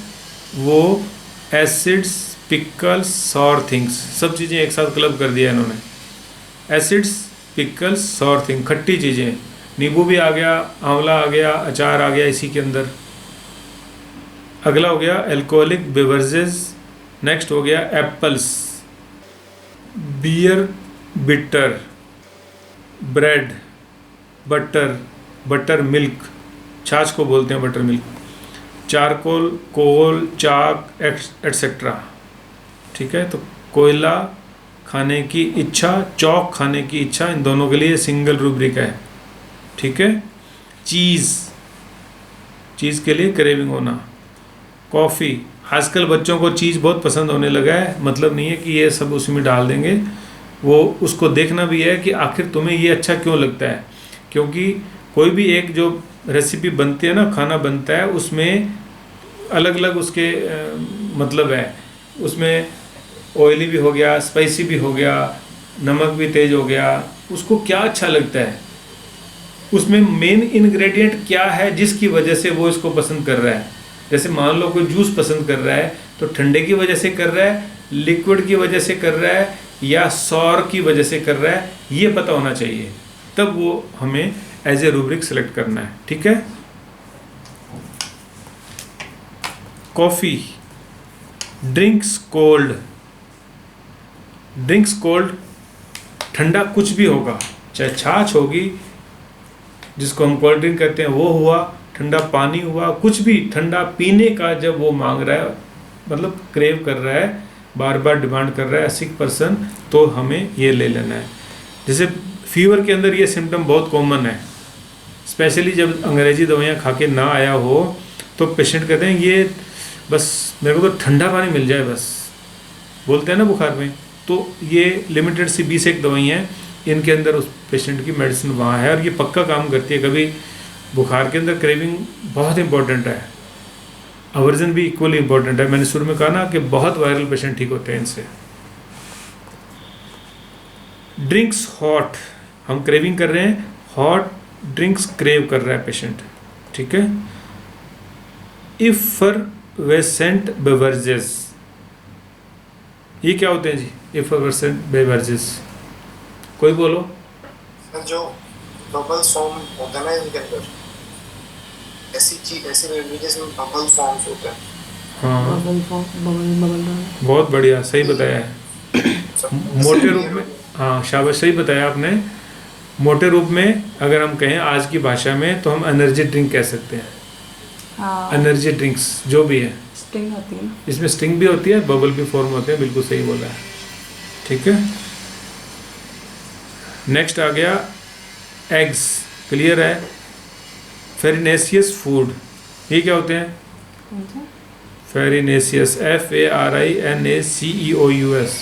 वो एसिड्स, पिकल्स, सॉर थिंग्स, सब चीज़ें एक साथ क्लब कर दिया इन्होंने। एसिड्स, पिकल्स, सॉर थिंग, खट्टी चीज़ें, नींबू भी आ गया, आंवला आ गया, अचार आ गया इसी के अंदर। अगला हो गया अल्कोहलिक बेवरेजेस। नेक्स्ट हो गया apples, beer, bitter, bread, butter milk, छाछ को बोलते हैं butter milk, charcoal, coal, chalk, etcetera. ठीक है, तो कोयला खाने की इच्छा, चौक खाने की इच्छा, इन दोनों के लिए सिंगल रूब्रिक है। ठीक है, चीज़ के लिए क्रेविंग होना। कॉफ़ी, आजकल बच्चों को चीज़ बहुत पसंद होने लगा है, मतलब नहीं है कि ये सब उसमें डाल देंगे, वो उसको देखना भी है कि आखिर तुम्हें ये अच्छा क्यों लगता है। क्योंकि कोई भी एक जो रेसिपी बनती है ना, खाना बनता है, उसमें अलग अलग उसके मतलब है। उसमें ऑयली भी हो गया, स्पाइसी भी हो गया, नमक भी तेज हो गया, उसको क्या अच्छा लगता है, उसमें मेन इंग्रेडिएंट क्या है जिसकी वजह से वो इसको पसंद कर रहा है। जैसे मान लो कोई जूस पसंद कर रहा है तो ठंडे की वजह से कर रहा है, लिक्विड की वजह से कर रहा है, या सौर की वजह से कर रहा है, ये पता होना चाहिए, तब वो हमें एज ए रूब्रिक सेलेक्ट करना है। ठीक है, कॉफ़ी, ड्रिंक्स कोल्ड, ठंडा कुछ भी होगा, चाहे छाछ होगी जिसको हम कोल्ड ड्रिंक कहते हैं वो हुआ, ठंडा पानी हुआ, कुछ भी ठंडा पीने का जब वो मांग रहा है, मतलब क्रेव कर रहा है, बार बार डिमांड कर रहा है सिक पर्सन, तो हमें ये ले लेना है। जैसे फीवर के अंदर ये सिम्टम बहुत कॉमन है, स्पेशली जब अंग्रेजी दवाइयाँ खा के ना आया हो तो पेशेंट कहते हैं ये बस मेरे को तो ठंडा पानी मिल जाए बस, बोलते हैं ना बुखार में। तो ये लिमिटेड सी 20 एक दवाइयाँ हैं, इनके अंदर उस पेशेंट की मेडिसिन वहाँ है और ये पक्का काम करती है। कभी बुखार के अंदर क्रेविंग बहुत इंपॉर्टेंट है, अवर्जन भी इक्वली इंपॉर्टेंट है। मैंने शुरू में कहा ना कि बहुत वायरल पेशेंट ठीक होते हैं इनसे। ड्रिंक्स हॉट, हम क्रेविंग कर रहे हैं, हॉट ड्रिंक्स क्रेव कर रहा है पेशेंट, ठीक है। इफरवेसेंट बेवरेजेस, ये क्या होते हैं जी इफरवेसेंट बेवरेजेस, कोई बोलो। सर जो बबल फॉर्म होता है ना इनके अंदर, ऐसी चीज ऐसे बेवरेजेस में बबल फॉर्म्स होते हैं। हाँ बबल बबल बहुत बढ़िया, सही बताया है। मोटे रूप में, हाँ शाबाश, सही बताया आपने। मोटे रूप में अगर हम कहें आज की भाषा में तो हम एनर्जी ड्रिंक कह सकते हैं, हाँ एनर्जी ड्रिंक्स जो भी है। स्टिंग होती है ना। इसमें स्टिंग भी होती है, बबल भी फॉर्म होते हैं, बिल्कुल सही बोला है, ठीक है। नेक्स्ट आ गया एग्स, क्लियर है। फेरिनेशियस फूड, ये क्या होते हैं? कौन सा? फेरिनेशियस, FARINACEOUS,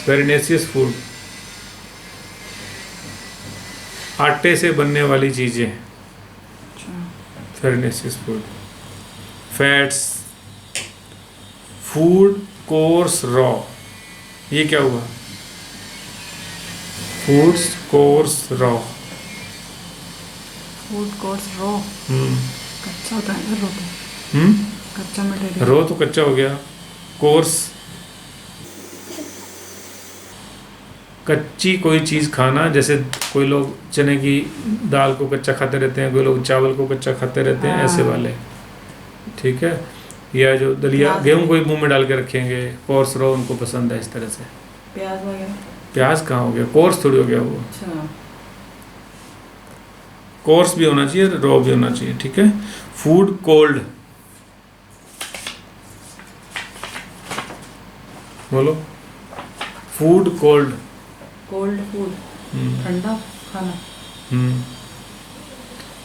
फेरिनेशियस फूड, आटे से बनने वाली चीज़ें, अच्छा farinaceous food. Fats, food coarse raw, ये क्या हुआ? Foods coarse raw, food coarse raw, कच्चा होता है ना रो तो, कच्चा मटेरियल। रो तो कच्चा हो गया, कोर्स कच्ची कोई चीज़ खाना, जैसे कोई लोग चने की दाल को कच्चा खाते रहते हैं, कोई लोग चावल को कच्चा खाते रहते हैं, ऐसे वाले, ठीक है। या जो दलिया प्याज गेहूं कोई मुंह में डाल के रखेंगे, कोर्स रो उनको पसंद है, इस तरह से। प्याज वगैरह। प्याज कहाँ हो गया, कोर्स थोड़ी हो गया वो, अच्छा कोर्स भी होना चाहिए, रॉ भी होना चाहिए, ठीक है। फूड कोल्ड, बोलो। फूड कोल्ड, कोल्ड फूड, ठंडा खाना।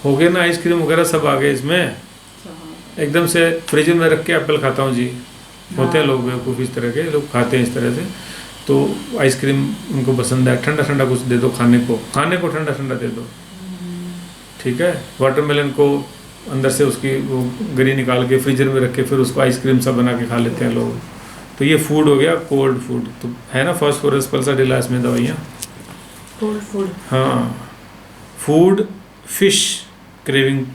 हो गया ना, आइसक्रीम वगैरह सब आ गए इसमें। अच्छा हाँ। एकदम से फ्रिज में रख के एप्पल खाता हूँ जी, होते हैं लोग बेवकूफ़, इस तरह के लोग खाते हैं इस तरह से। तो आइसक्रीम उनको पसंद है, ठंडा ठंडा कुछ दे दो खाने को ठंडा ठंडा दे दो, ठीक है। वाटरमेलन को अंदर से उसकी वो गरी निकाल के फ्रीजर में रख के फिर उसको आइसक्रीम सा बना के खा लेते हैं लोग। तो ये फूड हो गया कोल्ड फूड, तो है ना फास्फोरस पल्साडिला इसमें दवाइयाँ। Cold food. हाँ। Food fish craving,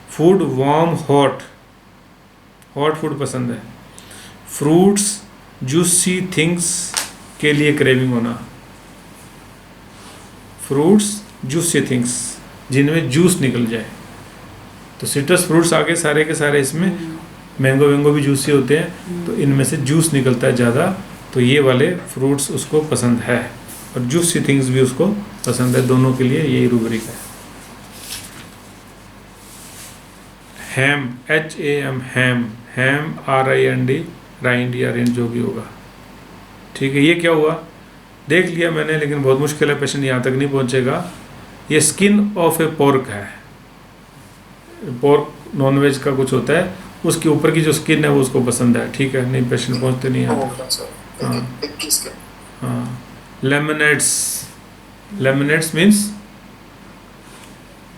food warm hot, hot food पसंद है। फ्रूट्स जूसी थिंग्स के लिए क्रेविंग होना, फ्रूट्स जूसी थिंग्स जिनमें जूस निकल जाए, तो सिट्रस फ्रूट्स आगे सारे के सारे इसमें, मैंगो वैंगो भी जूसी होते हैं, तो इनमें से जूस निकलता है ज़्यादा, तो ये वाले फ्रूट्स उसको पसंद है, और जूसी थिंग्स भी उसको पसंद है, दोनों के लिए यही रूब्रिक है। हैम, HAM, हैम, हैम RIND, राइंड या रेंज जो भी होगा, ठीक है। ये क्या हुआ देख लिया मैंने, लेकिन बहुत मुश्किल है, पेशेंट यहाँ तक नहीं पहुँचेगा। ये स्किन ऑफ ए पोर्क है, पोर्क नॉनवेज का कुछ होता है, उसके ऊपर की जो स्किन है वो उसको पसंद है, ठीक है। नहीं पेशेंट पहुँचते नहीं है। हाँ। लेमनेड्स, लेमनेड्स मीन्स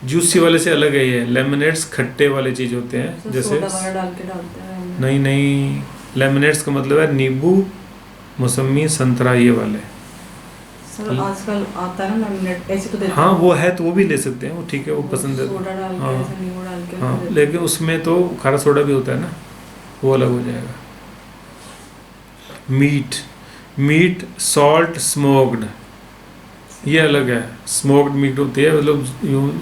जूसी वाले से अलग है ये, लेमनेड्स खट्टे वाले चीज़ होते हैं, जैसे सोडा वगैरह डाल के डालते हैं। नहीं नहीं, लेमनेड्स का मतलब है नींबू, मौसमी, संतरा, ये वाले। सर आजकल आता है ना लेमनेड, ऐसे तो देते हाँ हैं। वो है तो वो भी ले सकते हैं, वो ठीक है, वो पसंद है। सोडा डाल के हाँ। ऐसे नींबू डाल के हाँ, देते हैं। लेकिन उसमें तो खारा सोडा भी होता है ना, वो अलग हो जाएगा। मीट, मीट सॉल्ट स्मोक्ड, ये अलग है। स्मोक्ड मीट होती है, मतलब यूँ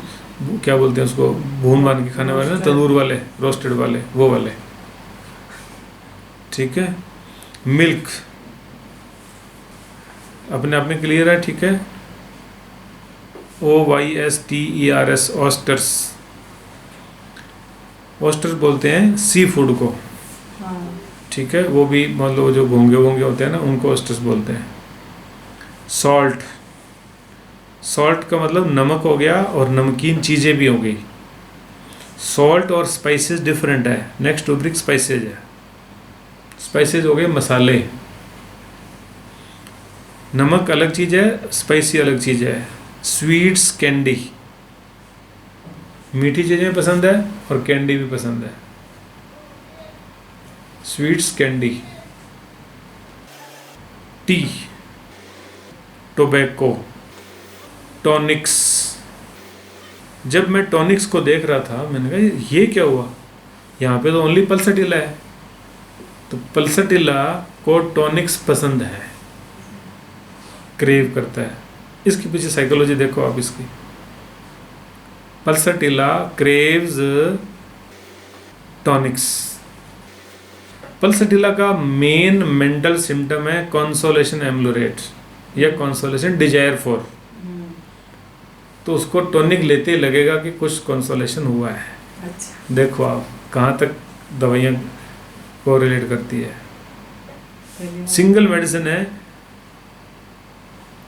क्या बोलते हैं उसको, भून भान के खाने वाले ना, तंदूर वाले, रोस्टेड वाले, वो वाले, ठीक है। मिल्क अपने आप में क्लियर है, ठीक है। OYSTERS, ऑस्टर्स, ऑस्टर्स बोलते हैं सी फूड को, हाँ। ठीक है। वो भी मतलब जो घोंगे वोंगे होते हैं ना, उनको ऑस्टर्स बोलते हैं। सॉल्ट, सॉल्ट का मतलब नमक हो गया, और नमकीन चीज़ें भी हो गई। सॉल्ट और स्पाइसेस डिफरेंट है। नेक्स्ट रूब्रिक स्पाइसेज है। स्पाइसेस हो गए मसाले, नमक अलग चीज़ है, स्पाइसी अलग चीज़ है। स्वीट्स कैंडी, मीठी चीज़ें पसंद है और कैंडी भी पसंद है। Sweets candy. T, tobacco, tonics. जब मैं टॉनिक्स को देख रहा था मैंने कहा ये क्या हुआ, यहाँ पे तो ओनली पल्सटिला है। तो पल्सटिला को टॉनिक्स पसंद है, क्रेव करता है। इसके पीछे साइकोलॉजी देखो आप इसकी। Pulsatilla craves tonics. पल्सटिला का मेन मेंटल सिम्टम है कंसोलेशन एम्लोरेट या कंसोलेशन डिजायर फॉर। तो उसको टॉनिक लेते ही लगेगा कि कुछ कंसोलेशन हुआ है। अच्छा। देखो आप कहाँ तक दवाइयाँ को रिलेट करती है। सिंगल मेडिसिन है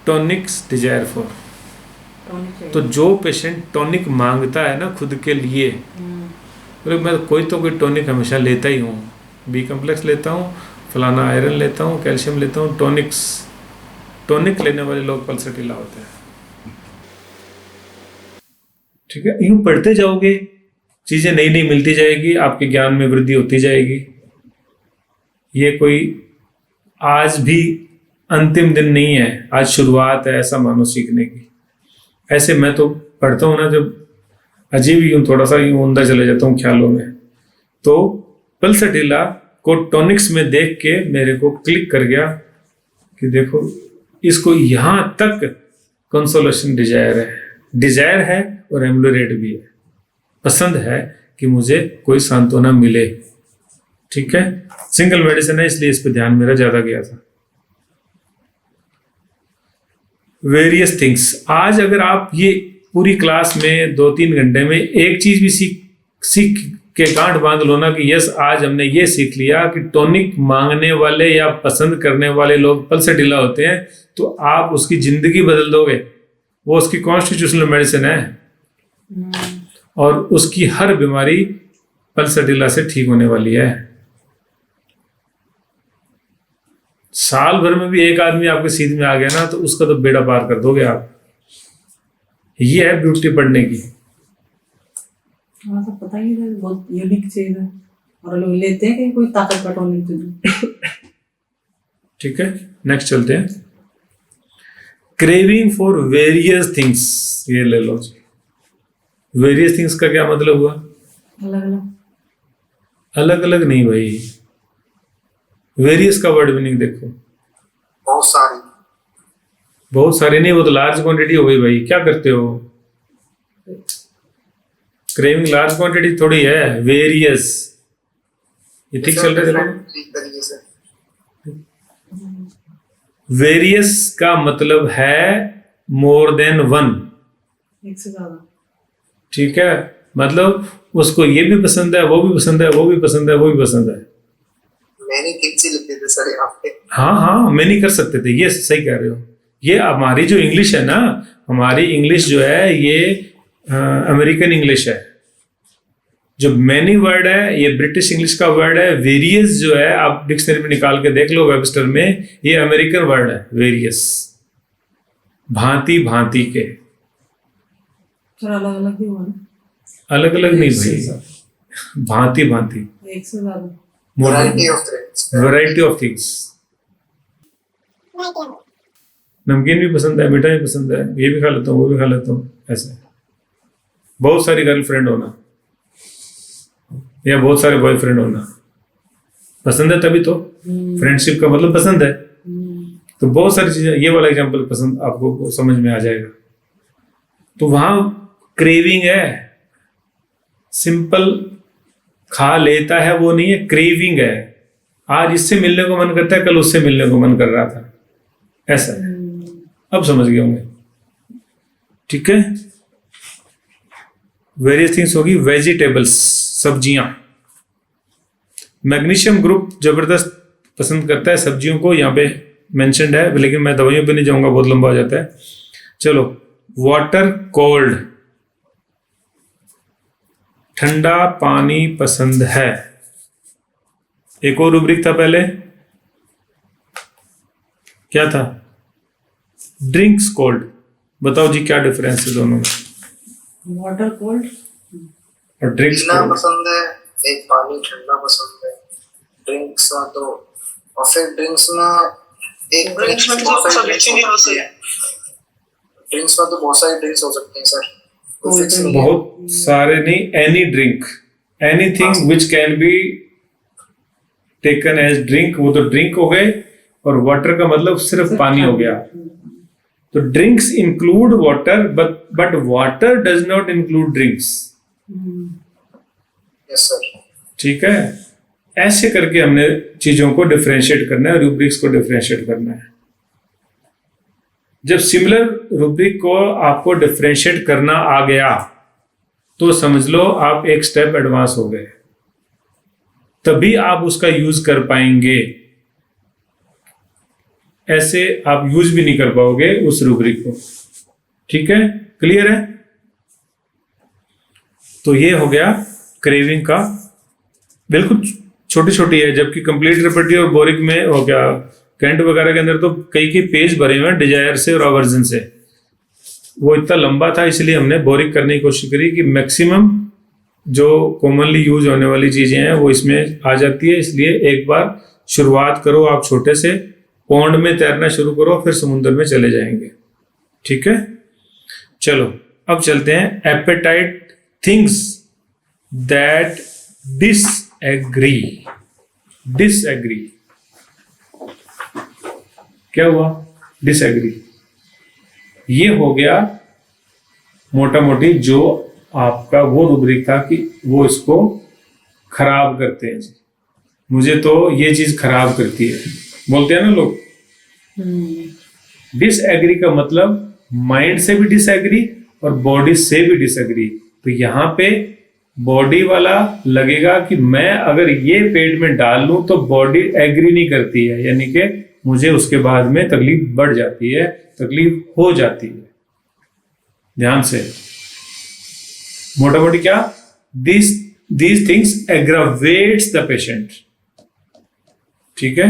टॉनिक्स डिजायर फॉर। तो जो पेशेंट टॉनिक मांगता है ना खुद के लिए, तो मैं कोई टॉनिक हमेशा लेता ही हूँ। बी कम्प्लेक्स लेता हूँ, फलाना आयरन लेता हूँ, कैल्शियम लेता हूँ, टॉनिक लेने वाले लोग पल्सटिला होते हैं। ठीक है, यूं पढ़ते जाओगे चीजें नई नई मिलती जाएगी, आपके ज्ञान में वृद्धि होती जाएगी। ये कोई आज भी अंतिम दिन नहीं है, आज शुरुआत है ऐसा मानो सीखने की। ऐसे मैं तो पढ़ता हूँ ना, जब अजीब यूं थोड़ा सा यूं अंदर चले जाता हूँ ख्यालों में। तो पल्सटिला को टॉनिक्स में देख के मेरे को क्लिक कर गया कि देखो इसको यहां तक कंसोलेशन डिजायर है और एम्लोरेट भी है। पसंद है कि मुझे कोई सांत्वना मिले। ठीक है, सिंगल मेडिसिन है इसलिए इस पे ध्यान मेरा ज्यादा गया था। Various things. आज अगर आप ये पूरी क्लास में 2-3 घंटे में एक चीज भी सीख के गांठ बांध लो ना कि यस आज हमने ये सीख लिया कि टॉनिक मांगने वाले या पसंद करने वाले लोग पल्सटिला होते हैं, तो आप उसकी जिंदगी बदल दोगे। वो उसकी कॉन्स्टिट्यूशनल मेडिसिन है और उसकी हर बीमारी पल्सटिला से ठीक होने वाली है। साल भर में भी एक आदमी आपके सीध में आ गया ना तो उसका तो बेड़ा पार कर दोगे आप। ये है ब्यूटी पढ़ने की। हाँ, सब पता ही है, बहुत यूनिक चीज है और लोग लेते हैं कि कोई ताकत का टॉनिक दे। ठीक है, नेक्स्ट चलते हैं। Craving for various things. ये ले लो जी। वेरियस थिंग्स का क्या मतलब हुआ? अलग अलग। अलग अलग नहीं भाई, वेरियस का वर्ड मीनिंग देखो। बहुत सारी नहीं, वो तो लार्ज क्वांटिटी हो गई भाई। क्या करते हो? क्रेविंग लार्ज क्वांटिटी थोड़ी है, वेरियस। ये ठीक चल रहा है? वेरियस का मतलब है मोर देन वन, एक से ज्यादा। ठीक है, मतलब उसको ये भी पसंद है, वो भी पसंद है, वो भी पसंद है, वो भी पसंद है। मैंने किसी लिखते थे सर यहाँ पे। हाँ, मैं नहीं कर सकते थे, ये सही कह रहे हो। ये हमारी जो इंग्लिश है ना, हमारी इंग्लिश जो है ये अमेरिकन इंग्लिश है। जो मैनी वर्ड है ये ब्रिटिश इंग्लिश का वर्ड है। वेरियस जो है आप डिक्शनरी में निकाल के देख लो, वेबस्टर में, ये अमेरिकन वर्ड है वेरियस। भांति भांति के। सर अलग अलग ही हुआ ना? अलग अलग नहीं भाई, भांति भांति, एक से ज्यादा। Variety of things. नमकीन भी पसंद है, मीठा भी पसंद है, ये भी खा लेता हूँ, वो भी खा लेता हूँ। ऐसे बहुत सारी गर्लफ्रेंड होना या बहुत सारे बॉयफ्रेंड होना पसंद है, तभी तो फ्रेंडशिप का मतलब पसंद है। तो बहुत सारी चीजें, ये वाला एग्जांपल पसंद आपको समझ में आ जाएगा। तो वहां क्रेविंग है, सिंपल खा लेता है वो नहीं है, क्रेविंग है। आज इससे मिलने को मन करता है, कल उससे मिलने को मन कर रहा था, ऐसा है। अब समझ गए होंगे, ठीक है। वेरियस थिंग्स होगी। वेजिटेबल्स, सब्जियां। मैग्नीशियम ग्रुप जबरदस्त पसंद करता है सब्जियों को, यहाँ पे मेंशन्ड है, लेकिन मैं दवाइयों पे नहीं जाऊंगा, बहुत लंबा हो जाता है। चलो, वाटर कोल्ड, ठंडा पानी पसंद है। एक और रूब्रिक था पहले, क्या था? Drinks cold. बताओ जी क्या डिफरेंस है दोनों में? वाटर कोल्ड और ड्रिंक्स कोल्ड। पसंद है, एक पानी ठंडा पसंद है। ड्रिंक्स ना तो, और फिर ड्रिंक्स ना एक ड्रिंक्स में तो सभी चीजें हो सही है। ड्रिंक्स में तो बहुत सारी ड्रिंक्स हो सकती हैं सर, कोई fix नहीं है। बहुत सारे नहीं, any drink, anything which can be taken as drink, वो तो ड्रिंक हो गए, और वाटर का मतलब सिर्फ पानी हो गया। तो drinks include water, but water does not include drinks. Yes sir. ठीक है, ऐसे करके हमने चीजों को डिफरेंशिएट करना है, रूब्रिक्स को डिफरेंशिएट करना है। जब सिमिलर रूब्रिक को आपको डिफरेंशिएट करना आ गया तो समझ लो आप एक स्टेप एडवांस हो गए, तभी आप उसका यूज कर पाएंगे। ऐसे आप यूज भी नहीं कर पाओगे उस रूब्रिक को। ठीक है, क्लियर है? तो ये हो गया क्रेविंग का, बिल्कुल छोटी छोटी है, जबकि कंप्लीट रिपर्टी और बोरिक में हो गया, कैंट वगैरह के अंदर तो कई पेज भरे हुए हैं डिजायर से और अवर्जन से। वो इतना लंबा था, इसलिए हमने बोरिक करने की कोशिश करी कि मैक्सिमम जो कॉमनली यूज होने वाली चीजें हैं वो इसमें आ जाती है। इसलिए एक बार शुरुआत करो आप छोटे से, पौंड में तैरना शुरू करो, फिर समुद्र में चले जाएंगे। ठीक है, चलो अब चलते हैं appetite things that disagree. Disagree क्या हुआ? डिसएग्री, ये हो गया मोटा मोटी जो आपका वो रूब्रिक था कि वो इसको खराब करते हैं जी, मुझे तो ये चीज खराब करती है, बोलते हैं ना लोग। डिसएग्री का मतलब माइंड से भी डिसएग्री और बॉडी से भी डिसएग्री। तो यहाँ पे बॉडी वाला लगेगा कि मैं अगर ये पेट में डाल लूं तो बॉडी एग्री नहीं करती है, यानी कि मुझे उसके बाद में तकलीफ बढ़ जाती है, तकलीफ हो जाती है। ध्यान से, मोटा मोटी क्या, these things aggravates the patient। ठीक है,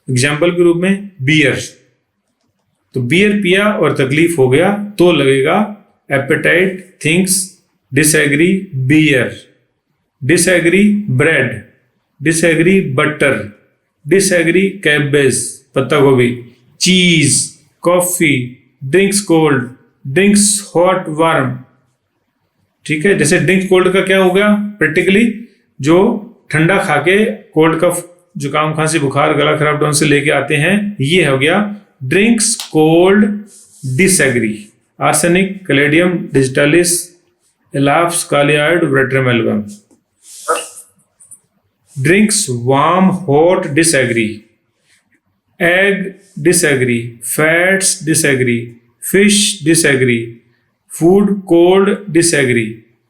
एग्जाम्पल के रूप में बियर, तो बियर पिया और तकलीफ हो गया तो लगेगा appetite things disagree beer, disagree bread, disagree butter, disagree cabbage पत्ता गोभी, cheese, coffee, drinks cold, drinks hot warm. ठीक है, जैसे ड्रिंक कोल्ड का क्या हो गया, प्रैक्टिकली जो ठंडा खा के कोल्ड का जुकाम खांसी बुखार गला खराब डाउन से लेके आते हैं, ये हो गया drinks cold disagree. Arsenic, caladium digitalis, elaps कालियाइड, वेट्रेमेल्गम। Drinks warm hot disagree, egg disagree, fats disagree, fish disagree, food cold disagree,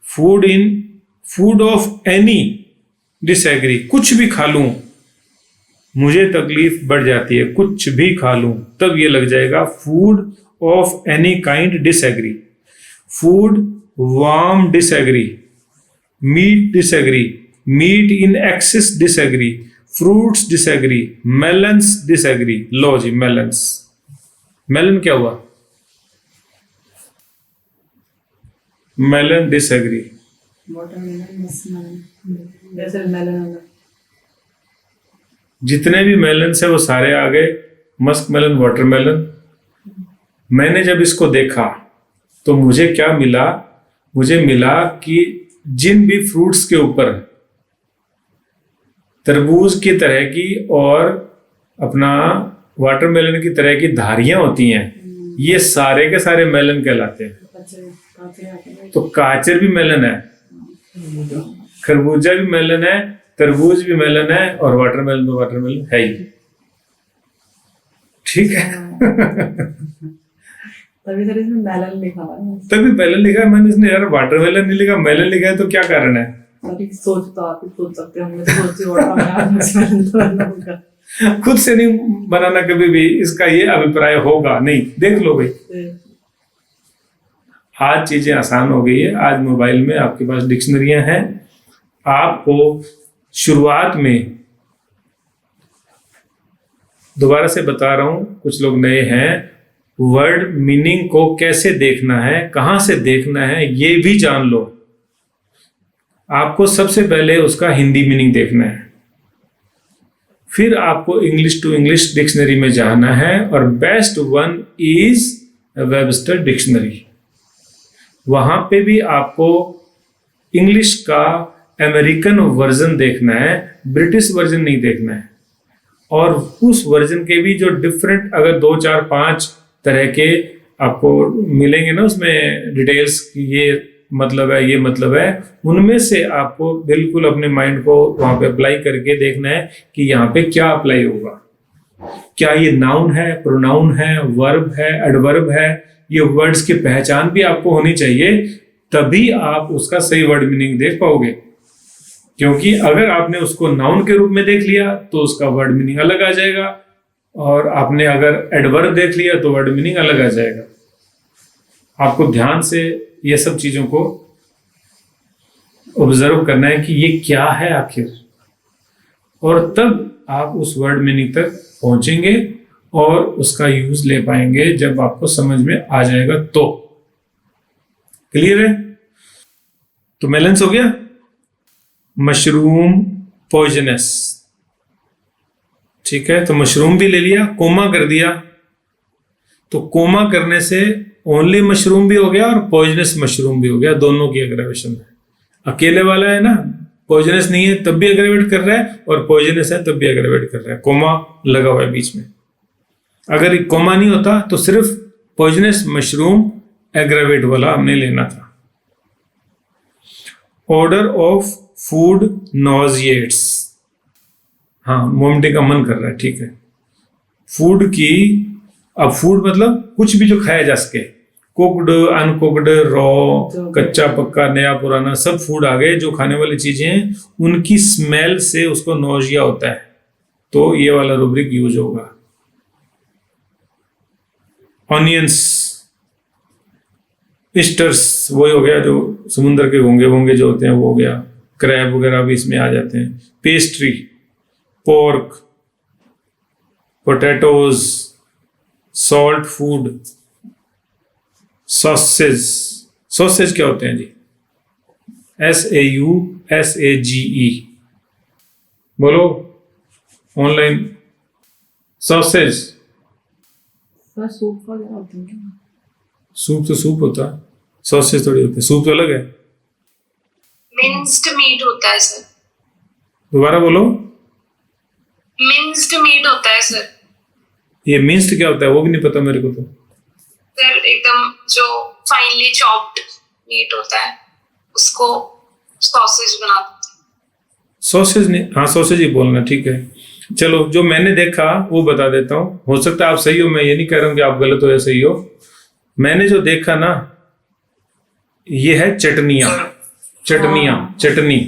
food of any disagree. कुछ भी खा लूं मुझे तकलीफ बढ़ जाती है, कुछ भी खा लूं, तब ये लग जाएगा food of any kind disagree. Food warm disagree, meat disagree, meat in excess disagree, fruits disagree, melons disagree. लो जी, मेलन्स, मेलन क्या हुआ? Melon disagree. वाटरमेलन, मस्कमेलन, जैसे मेलन वाला। जितने भी मेलन्स है वो सारे आ गए, मस्क मेलन, वाटरमेलन। मैंने जब इसको देखा तो मुझे क्या मिला? मुझे मिला कि जिन भी फ्रूट्स के ऊपर तरबूज की तरह की और अपना वाटरमेलन की तरह की धारियां होती हैं, ये सारे के सारे मेलन कहलाते हैं। तो काचर भी मेलन है, खरबूजा भी मेलन है, तरबूज भी मेलन है, और वाटरमेलन तो वाटरमेलन है ही। ठीक है। तभी सर इसमें मेलन लिखा हुआ है। तभी मेलन लिखा है, मैंने इसने यार वाटरमेलन नहीं लिखा, मेलन लिखा है, तो क्या कारण है? अभी सोच तो आप ही सोच सकते हो, मैं तो सोचती हूँ वाटरमेलन मस्कमेलन तो बनना होगा। खुद से नहीं बनाना कभी भी, इसका ये अभिप्राय होगा नहीं। देख लो भाई, आज चीजें आसान हो गई है। आज मोबाइल में आपके पास डिक्शनरियां हैं। आपको शुरुआत में दोबारा से बता रहा हूं, कुछ लोग नए हैं, वर्ड मीनिंग को कैसे देखना है, कहां से देखना है, ये भी जान लो। आपको सबसे पहले उसका हिंदी मीनिंग देखना है, फिर आपको इंग्लिश टू इंग्लिश डिक्शनरी में जाना है, और best one is Webster dictionary. वहाँ पे भी आपको इंग्लिश का अमेरिकन वर्जन देखना है, ब्रिटिश वर्जन नहीं देखना है। और उस वर्जन के भी जो डिफरेंट अगर 2 4 5 तरह के आपको मिलेंगे ना उसमें डिटेल्स की, ये मतलब है ये मतलब है, उनमें से आपको बिल्कुल अपने माइंड को वहाँ पे अप्लाई करके देखना है कि यहाँ पे क्या अप्लाई होगा। क्या ये नाउन है, प्रोनाउन है, वर्ब है, एडवर्ब है, ये वर्ड्स की पहचान भी आपको होनी चाहिए, तभी आप उसका सही वर्ड मीनिंग देख पाओगे। क्योंकि अगर आपने उसको नाउन के रूप में देख लिया तो उसका वर्ड मीनिंग अलग आ जाएगा, और आपने अगर एडवर्ब देख लिया तो वर्ड मीनिंग अलग आ जाएगा। आपको ध्यान से ये सब चीजों को ऑब्जर्व करना है कि ये क्या है आखिर, और तब आप उस वर्ड मीनिंग तक पहुंचेंगे और उसका यूज ले पाएंगे जब आपको समझ में आ जाएगा तो। क्लियर है? तो मेलेंस हो गया। मशरूम पॉइजनस, ठीक है, तो मशरूम भी ले लिया, कोमा कर दिया। तो कोमा करने से ओनली मशरूम भी हो गया और पॉइजनस मशरूम भी हो गया, दोनों की एग्रेवेशन है। अकेले वाला है ना, पॉइजनस नहीं है तब भी एग्रेवेट कर रहा है, और पॉइजनस है तब भी एग्रेवेट कर रहा है, कोमा लगा हुआ है बीच में। अगर कोमा नहीं होता तो सिर्फ पॉइजनस मशरूम एग्रेवेट वाला हमने लेना था। ऑर्डर ऑफ फूड नॉजिएट्स, हाँ मोमटे का मन कर रहा है, ठीक है। फूड की, अब फूड मतलब कुछ भी जो खाया जा सके, कुकड, अनकुकड, रॉ, कच्चा पक्का, नया पुराना, सब फूड आ गए। जो खाने वाली चीजें हैं उनकी स्मेल से उसको नौजिया होता है, तो ये वाला रूब्रिक यूज होगा। ऑनियंस, इस्टर्स वही हो गया जो समुद्र के घोंगे वोंगे जो होते हैं वो हो गया, क्रैब वगैरह भी इसमें आ जाते हैं। Pastry, pork, potatoes, salt food, sausage. Sausage क्या होते हैं जी? SAUSAGE, बोलो ऑनलाइन। सॉसेज, सर सूप वगैरह होते हैं क्या? सूप तो सूप होता है, सॉसेज थोड़ी होते हैं, सूप तो अलग है। मिन्स्ड मीट होता है सर। दोबारा बोलो। मिन्स्ड मीट होता है सर। ये मिन्स्ड क्या होता है वो भी नहीं पता मेरे को तो। सर एकदम जो फाइनली चॉप्ड मीट होता है उसको सॉसेज बना देते हैं। सॉसेज नहीं, हाँ सॉसेज ही बोलना, ठीक है। चलो जो मैंने देखा वो बता देता हूँ, हो सकता है आप सही हो, मैं ये नहीं कह रहा हूँ कि आप गलत हो या सही हो। मैंने जो देखा ना, ये है चटनियाँ। चटनी।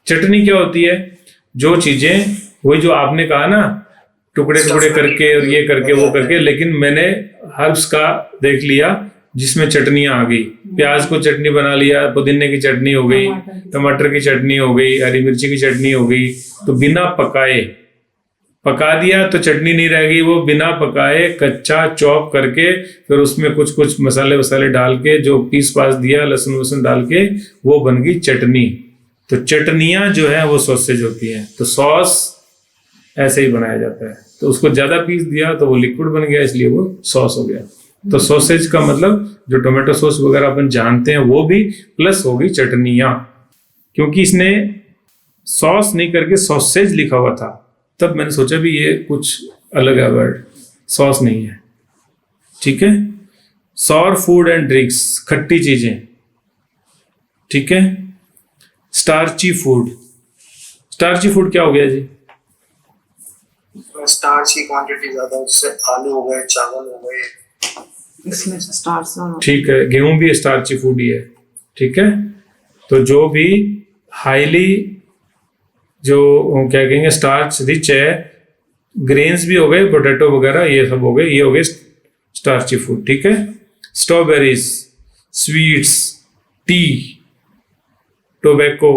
चटनी क्या होती है? जो चीजें, वही जो आपने कहा ना, टुकड़े टुकड़े करके और ये करके वो करके, लेकिन मैंने हर्ब्स का देख लिया जिसमें चटनियाँ आ गई। प्याज को चटनी बना लिया, पुदीने की चटनी हो गई, टमाटर की चटनी हो गई, हरी मिर्ची की चटनी हो गई। तो बिना पकाए पका दिया तो चटनी नहीं रह गई, वो बिना पकाए कच्चा चॉप करके फिर उसमें कुछ कुछ मसाले वसाले डाल के जो पीस पास दिया, लहसुन वसुन डाल के, वो बन गई चटनी। तो चटनियाँ जो है वो सॉसेज होती हैं। तो सॉस ऐसे ही बनाया जाता है, तो उसको ज्यादा पीस दिया तो वो लिक्विड बन गया, इसलिए वो सॉस हो गया। तो सॉसेज का मतलब जो टोमेटो सॉस वगैरह अपन जानते हैं वो भी, प्लस हो गई चटनियाँ। क्योंकि इसने सॉस नहीं करके सॉसेज लिखा हुआ था, तब मैंने सोचा भी ये कुछ अलग है वर्ड, सॉस नहीं है, ठीक है। सॉर फूड एंड ड्रिंक्स, खट्टी चीजें, ठीक है। स्टार्ची फूड, स्टार्ची फूड क्या हो गया जी? स्टार्च की क्वांटिटी ज्यादा, उससे आलू हो गए, चावल हो गए, इसमें स्टार्च ना, ठीक है। गेहूं भी स्टार्ची फूड ही है, ठीक है। तो जो भी हाईली, जो क्या कहेंगे, स्टार्च रिच है, ग्रेन्स भी हो गए, पोटैटो वगैरह ये सब हो गए, ये हो गए स्टार्ची फूड, ठीक है। Strawberries, sweets, tea, tobacco,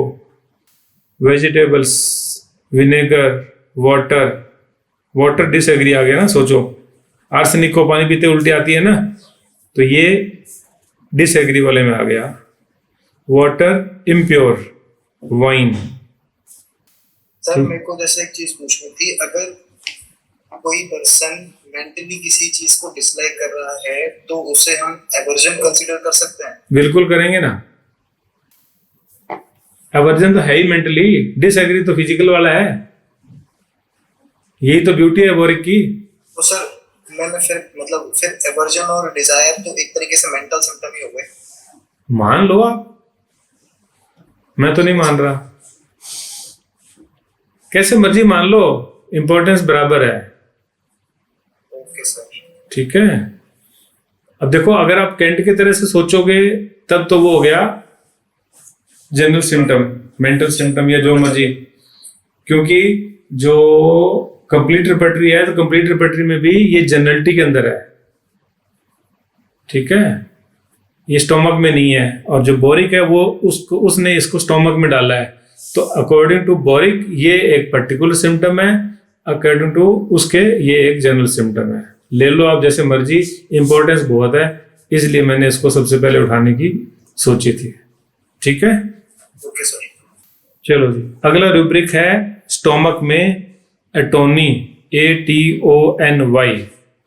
vegetables, vinegar, water. Water disagree आ गया ना, सोचो आर्सेनिक को पानी पीते उल्टी आती है ना, तो ये डिसएग्री वाले में आ गया। Water impure, wine. सर मेरे को जैसे एक चीज पूछनी थी, अगर कोई पर्सन मेंटली किसी चीज को डिसलाइक कर रहा है तो उसे हम एवर्जन कंसीडर कर सकते हैं? बिल्कुल करेंगे ना। एवर्जन तो है ही मेंटली, डिसएग्री तो फिजिकल वाला है। यही तो ब्यूटी है बोरिक की। तो सर मैंने फिर एवर्जन और डिजायर तो एक तरीके से मेंटल सिम्टम ही हो गए। मान लो आप, मैं तो नहीं मान रहा। कैसे मर्जी मान लो, इंपॉर्टेंस बराबर है। Okay sir. ठीक है। अब देखो, अगर आप कैंट की तरह से सोचोगे तब तो वो हो गया जनरल सिम्टम, मेंटल सिम्टम या जो मर्जी। क्योंकि जो कंप्लीट रिपर्टरी है, तो कंप्लीट रिपर्टरी में भी ये जनरलिटी के अंदर है। ठीक है, ये स्टोमक में नहीं है। और जो बोरिक है वो उसने इसको स्टोमक में डाला है। तो अकॉर्डिंग टू बोरिक ये एक पर्टिकुलर सिम्टम है, अकॉर्डिंग टू उसके ये एक जनरल सिम्टम है। ले लो आप जैसे मर्जी, इंपॉर्टेंस बहुत है, इसलिए मैंने इसको सबसे पहले उठाने की सोची थी। ठीक है, ओके सर। चलो जी, अगला रूब्रिक है स्टोमक में एटोनी, ATONY।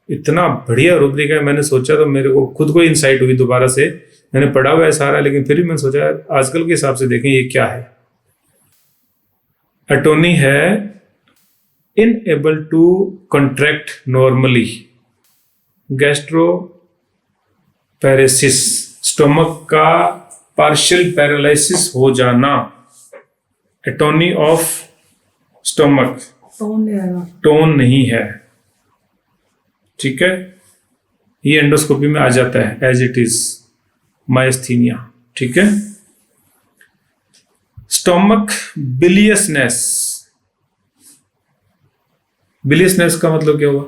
इतना बढ़िया रूब्रिक है, मैंने सोचा तो मेरे को खुद को इंसाइट हुई दोबारा से। मैंने पढ़ा हुआ है सारा, लेकिन फिर भी मैंने सोचा आजकल के हिसाब से देखें ये क्या है। एटोनी है unable to contract normally, gastroparesis, stomach का पार्शियल पैरालिसिस हो जाना, एटोनी ऑफ स्टोमक, टोन नहीं है। ठीक है, ये एंडोस्कोपी में आ जाता है एज इट इज, माइस्थीनिया। ठीक है। स्टोमक बिलियसनेस, बिलियसनेस का मतलब क्या हुआ?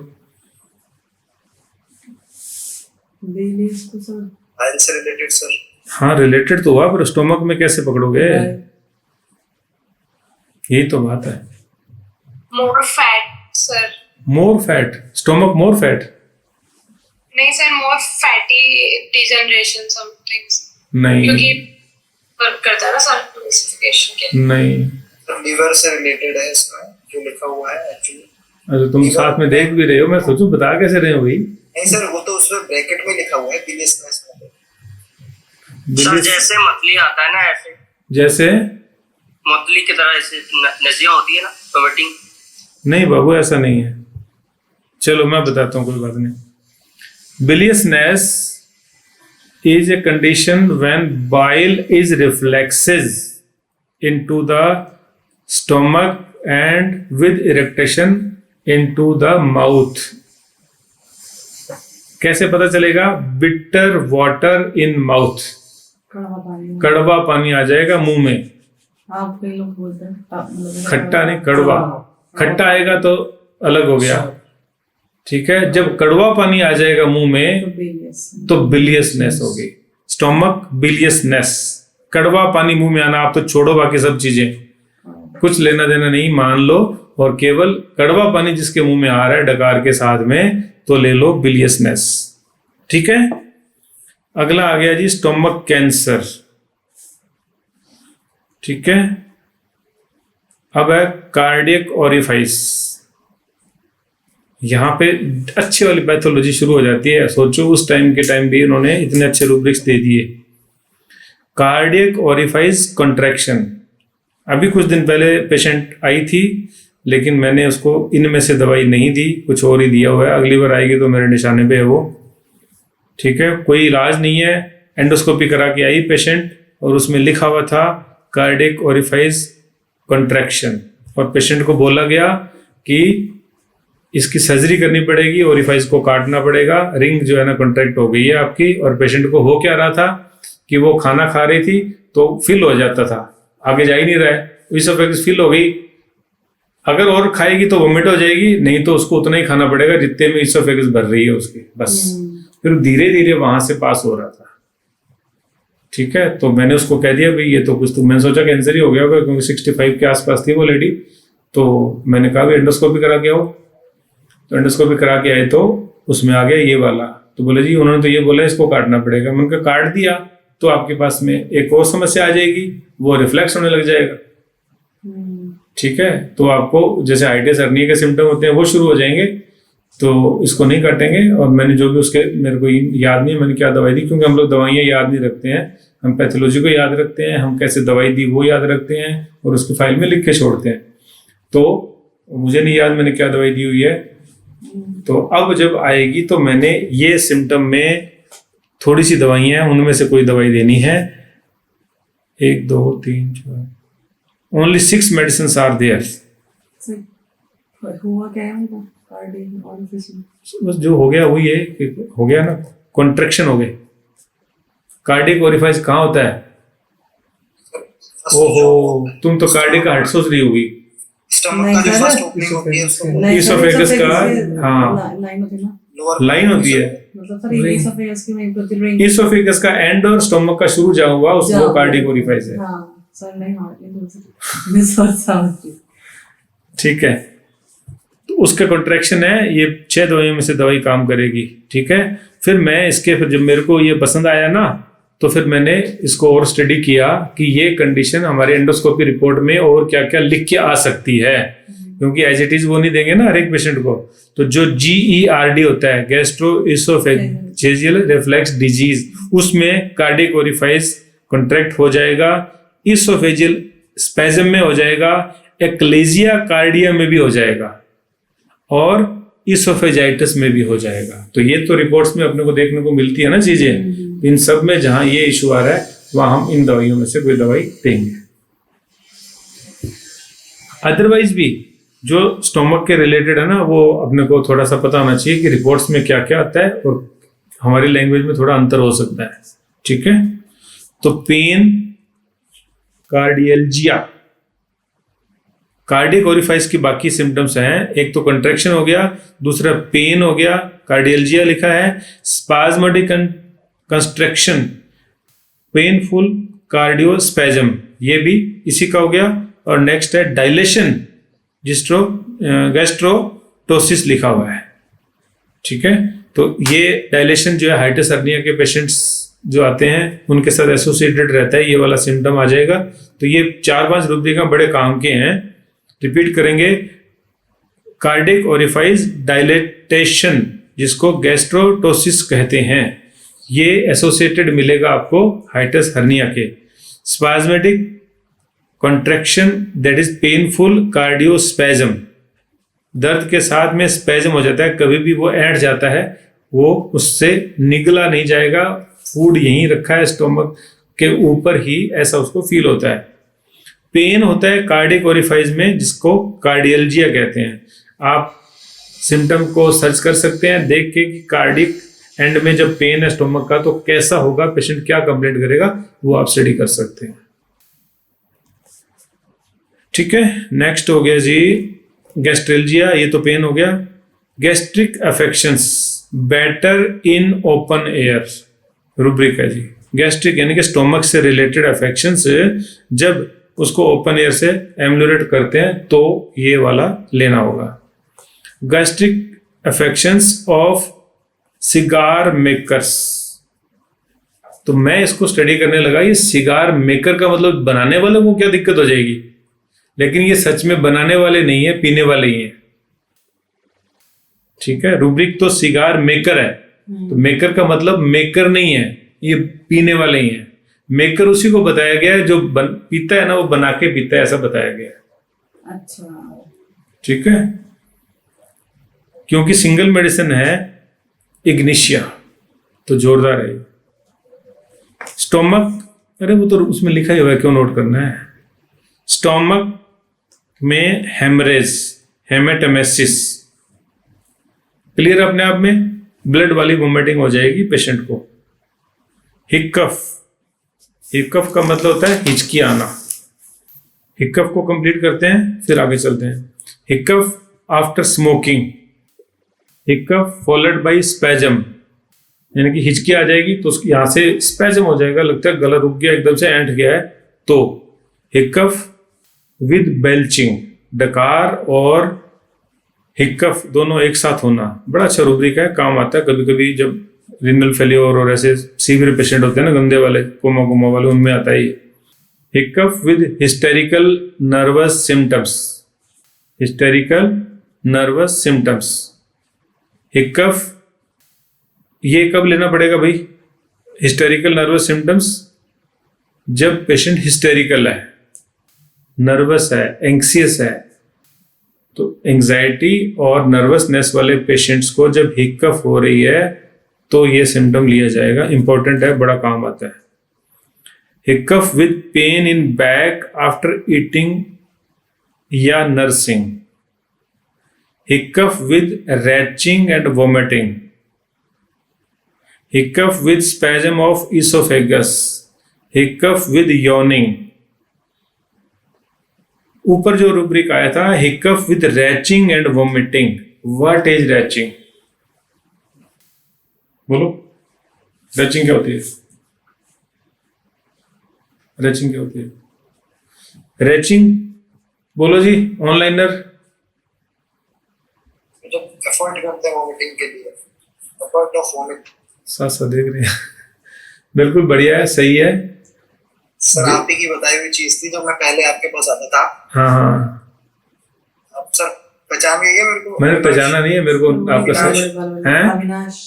आयल से रिलेटेड सर। हाँ, रिलेटेड तो हुआ, पर स्टोमक में कैसे पकड़ोगे? यही तो बात है। More fat sir. More fat, stomach more fat? नहीं सर, मोर फैटी डिजनरेशन समथिंग। नहीं, क्योंकि वर्क करता है ना सर क्लासिफिकेशन के। नहीं। लीवर से रिलेटेड है इसमें जो लिखा हुआ है एक्चुअली। अरे तुम साथ में देख भी रहे हो, मैं सोचूं बता कैसे रहे हो भाई? नहीं सर, वो तो उसमें ब्रैकेट में लिखा हुआ है बिलियसनेस में। सर जैसे मतली आता है ना, ऐसे जैसे मतली की तरह ऐसे नजिया होती है ना, वोमिटिंग। नहीं बाबू, ऐसा नहीं है। चलो मैं बताता हूँ, कोई बात नहीं। बिलियसनेस is a condition when bile is reflexes into the stomach and with erection into the mouth। कैसे पता चलेगा? bitter water in mouth, कड़वा पानी आ जाएगा मुंह में। आप कई लोग बोलते हैं खट्टा नहीं, कड़वा। खट्टा आएगा तो अलग हो गया। ठीक है, जब कड़वा पानी आ जाएगा मुंह में तो बिलियसनेस होगी। स्टोमक बिलियसनेस, कड़वा पानी मुंह में आना। आप तो छोड़ो बाकी सब चीजें, कुछ लेना देना नहीं, मान लो। और केवल कड़वा पानी जिसके मुंह में आ रहा है डकार के साथ में, तो ले लो बिलियसनेस। ठीक है। अगला आ गया जी स्टोमक कैंसर। ठीक है। अब है कार्डियक ओरिफाइस। यहाँ पे अच्छी वाली पैथोलॉजी शुरू हो जाती है। सोचो उस टाइम के टाइम भी उन्होंने इतने अच्छे रूब्रिक्स दे दिए। Cardiac orifice contraction. अभी कुछ दिन पहले पेशेंट आई थी, लेकिन मैंने उसको इनमें से दवाई नहीं दी, कुछ और ही दिया हुआ है। अगली बार आएगी तो मेरे निशाने पे है वो। ठीक है, कोई इलाज नहीं है। एंडोस्कोपी करा के आई पेशेंट, और उसमें लिखा हुआ था कार्डियक ओरिफाइस कॉन्ट्रैक्शन। और पेशेंट को बोला गया कि इसकी सर्जरी करनी पड़ेगी, ओरिफाइस को काटना पड़ेगा, रिंग जो है ना कॉन्ट्रैक्ट हो गई है आपकी। और पेशेंट को हो क्या रहा था कि वो खाना खा रही थी तो फिल हो जाता था, आगे जा ही नहीं रहा है, इसोफेगस फिल हो गई। अगर और खाएगी तो वोमिट हो जाएगी, नहीं तो उसको उतना ही खाना पड़ेगा जितने में इसोफेगस भर रही है उसकी, बस। फिर धीरे धीरे वहां से पास हो रहा था। ठीक है, तो मैंने उसको कह दिया भाई ये तो कुछ, तो मैंने सोचा कैंसर ही हो गया होगा, क्योंकि 65 के आसपास थी वो लेडी। तो मैंने कहा भाई एंडोस्कोपी करा के आओ। तो एंडोस्कोपी करा के आए तो उसमें आ गया ये वाला। तो बोले जी उन्होंने तो ये बोला इसको काटना पड़ेगा। मैंने कहा काट दिया तो आपके पास में एक और समस्या आ जाएगी, वो रिफ्लेक्स होने लग जाएगा। ठीक है, तो आपको जैसे हाइटिस हर्निया के सिम्टम होते हैं वो शुरू हो जाएंगे। तो इसको नहीं काटेंगे। और मैंने जो भी उसके, मेरे को याद नहीं है मैंने क्या दवाई दी, क्योंकि हम लोग दवाइयाँ याद नहीं रखते हैं, हम पैथोलॉजी को याद रखते हैं, हम कैसे दवाई दी वो याद रखते हैं और उसकी फाइल में लिख के छोड़ते हैं। तो मुझे नहीं याद मैंने क्या दवाई दी हुई है। तो अब जब आएगी तो मैंने ये सिम्टम में थोड़ी सी दवाइयाँ हैं, उनमें से कोई दवाई देनी है। 1 2 3 4 ओनली 6 मेडिसिन आर देयर। हुआ क्या है उनका कार्डियक और बस जो हो गया वही है कि हो गया ना, कॉन्ट्रैक्शन हो गई। कार्डियक ओरिफाइस कहाँ होता है? ओहो, तुम तो कार्डियक का हार्ट सोच रही होगी। स्टमक का जो फर्स्ट ओपनिंग होती है उसको इसोफेगस का, हाँ लाइन होती है ना, लोअर लाइन होती है। मतलब सर ये इसोफेगस की मैं प्रति रिंग। इसोफेगस का एंड और स्टोमक का शुरू जहाँ हुआ उसको कार्डियक ओरिफाइस है। हाँ सर नहीं हार्ट नहीं बोल सकते मैं सोच समझती। ठीक है, तो उसका कॉन्ट्रैक्शन है। ये 6 दवाइयों में से दवाई काम करेगी। ठीक है, फिर मैं इसके, फिर जब मेरे को ये पसंद आया ना, तो फिर मैंने इसको और स्टडी किया कि ये कंडीशन हमारे एंडोस्कोपी रिपोर्ट में और क्या क्या लिख के आ सकती है, क्योंकि एज इट इज वो नहीं देंगे ना हर एक पेशेंट को। तो जो GERD होता है, गैस्ट्रोइसोफेजियल रिफ्लक्स डिजीज, उसमें कार्डियक ओरिफाइस कॉन्ट्रैक्ट हो जाएगा, इसोफेजियल स्पैज्म में हो जाएगा, एक्लेजिया कार्डिया में भी हो जाएगा और इसोफेजाइटिस में भी हो जाएगा। तो ये तो रिपोर्ट्स में अपने को देखने को मिलती है ना चीजें। इन सब में जहां ये इशू आ रहा है वहां हम इन दवाइयों में से कोई दवाई देंगे। अदरवाइज भी जो स्टोमक के रिलेटेड है ना, वो अपने को थोड़ा सा पता होना चाहिए कि रिपोर्ट्स में क्या क्या आता है और हमारी लैंग्वेज में थोड़ा अंतर हो सकता है। ठीक है, तो पेन, कार्डियल्जिया, कार्डियक ओरिफाइस की बाकी सिम्टम्स हैं। एक तो कंट्रैक्शन हो गया, दूसरा पेन हो गया, कार्डियल्जिया लिखा है, स्पाज्मेटिक कंस्ट्रक्शन, पेनफुल कार्डियोस्पैज्म, ये भी इसी का हो गया। और नेक्स्ट है डायलेशन, गैस्ट्रोटोसिस लिखा हुआ है। ठीक है, तो ये डायलेशन जो है हाइटिस हर्निया के पेशेंट्स जो आते हैं उनके साथ एसोसिएटेड रहता है, ये वाला सिम्टम आ जाएगा। तो ये 4-5 रुब्रिका बड़े काम के हैं। रिपीट करेंगे, कार्डियक ओरिफाइस डायलेटेशन जिसको गैस्ट्रोटोसिस कहते हैं, ये एसोसिएटेड मिलेगा आपको हाइटिस हर्निया के। स्पाज्मेटिक कॉन्ट्रैक्शन दैट इज पेनफुल कार्डियोस्पैज्म, दर्द के साथ में स्पैज्म हो जाता है, कभी भी वो ऐंठ जाता है, वो उससे निगला नहीं जाएगा, फूड यहीं रखा है स्टोमक के ऊपर ही, ऐसा उसको फील होता है। पेन होता है कार्डियक ओरिफाइस में जिसको कार्डियल्जिया कहते हैं। आप सिम्टम को सर्च कर सकते हैं देख के कि कार्डियक एंड में जब पेन है स्टोमक का तो कैसा होगा, पेशेंट क्या कंप्लेंट करेगा, वो आप स्टडी कर सकते हैं। ठीक है, नेक्स्ट हो गया जी गैस्ट्रेल्जिया, ये तो पेन हो गया। Gastric affections better in open air rubric है जी। गैस्ट्रिक यानी कि स्टोमक से रिलेटेड अफेक्शंस जब उसको ओपन एयर से एम्यूलेट करते हैं तो ये वाला लेना होगा। Gastric affections of cigar makers, तो मैं इसको स्टडी करने लगा, ये सिगार मेकर का मतलब बनाने वालों को क्या दिक्कत हो जाएगी, लेकिन ये सच में बनाने वाले नहीं है, पीने वाले ही हैं। ठीक है, रूब्रिक तो सिगार मेकर है, तो मेकर का मतलब मेकर नहीं है, ये पीने वाले ही हैं। मेकर उसी को बताया गया है जो पीता है ना, वो बना के पीता है, ऐसा बताया गया है। अच्छा ठीक है, क्योंकि सिंगल मेडिसिन है इग्निशिया, तो जोरदार है। स्टोमक, अरे वो तो उसमें लिखा ही हुआ है, क्यों नोट करना है। स्टोमक में हेमरेज, हेमेटोमेसिस, क्लियर अपने आप में, ब्लड वाली वोमिटिंग हो जाएगी पेशेंट को। हिक्कफ, हिक्कफ का मतलब होता है हिचकी आना। हिक्कफ को कंप्लीट करते हैं फिर आगे चलते हैं। Hiccough after smoking, hiccough followed by spasm, यानी कि हिचकी आ जाएगी तो उसकी यहां से स्पैज्म हो जाएगा, लगता है गला रुक गया, एकदम से ऐंठ गया है, तो हिक्कफ विद बेल्चिंग, डकार और हिक्कफ दोनों एक साथ होना बड़ा अच्छा रूब्रिक है, काम आता है। कभी कभी जब रिनल फेलियर और ऐसे सीवियर पेशेंट होते हैं ना, गंदे वाले, कोमा वाले, उनमें आता है। Hiccough with hysterical nervous symptoms, hysterical nervous symptoms, hiccough, ये कब लेना पड़ेगा भाई? हिस्टेरिकल नर्वस सिम्टम्स जब पेशेंट हिस्टेरिकल है, नर्वस है, एंक्सियस है। तो एंजाइटी और नर्वसनेस वाले पेशेंट्स को जब हिकफ हो रही है तो ये सिम्टम लिया जाएगा। इंपॉर्टेंट है, बड़ा काम आता है। Hiccough with pain in back after eating या nursing, hiccough with retching and vomiting, hiccough with spasm of oesophagus, hiccough with yawning. ऊपर जो रूब्रिक आया था hiccough with retching and vomiting, what is retching? बोलो, रैचिंग क्या होती है? Reaching क्या होती है? रैचिंग बोलो जी, ऑनलाइनर। जब एफर्ट करते हैं वोमिटिंग के लिए, एफर्ट ऑफ वोमिट। साथ देख रहे हैं बिल्कुल बढ़िया है, सही है सर। आप ही की बताई हुई चीज थी जो मैं पहले आपके पास आता था। हाँ, अब सर पहचान गए मेरे को? मैंने पहचाना नहीं है, मेरे को आपका सर हैं। अविनाश।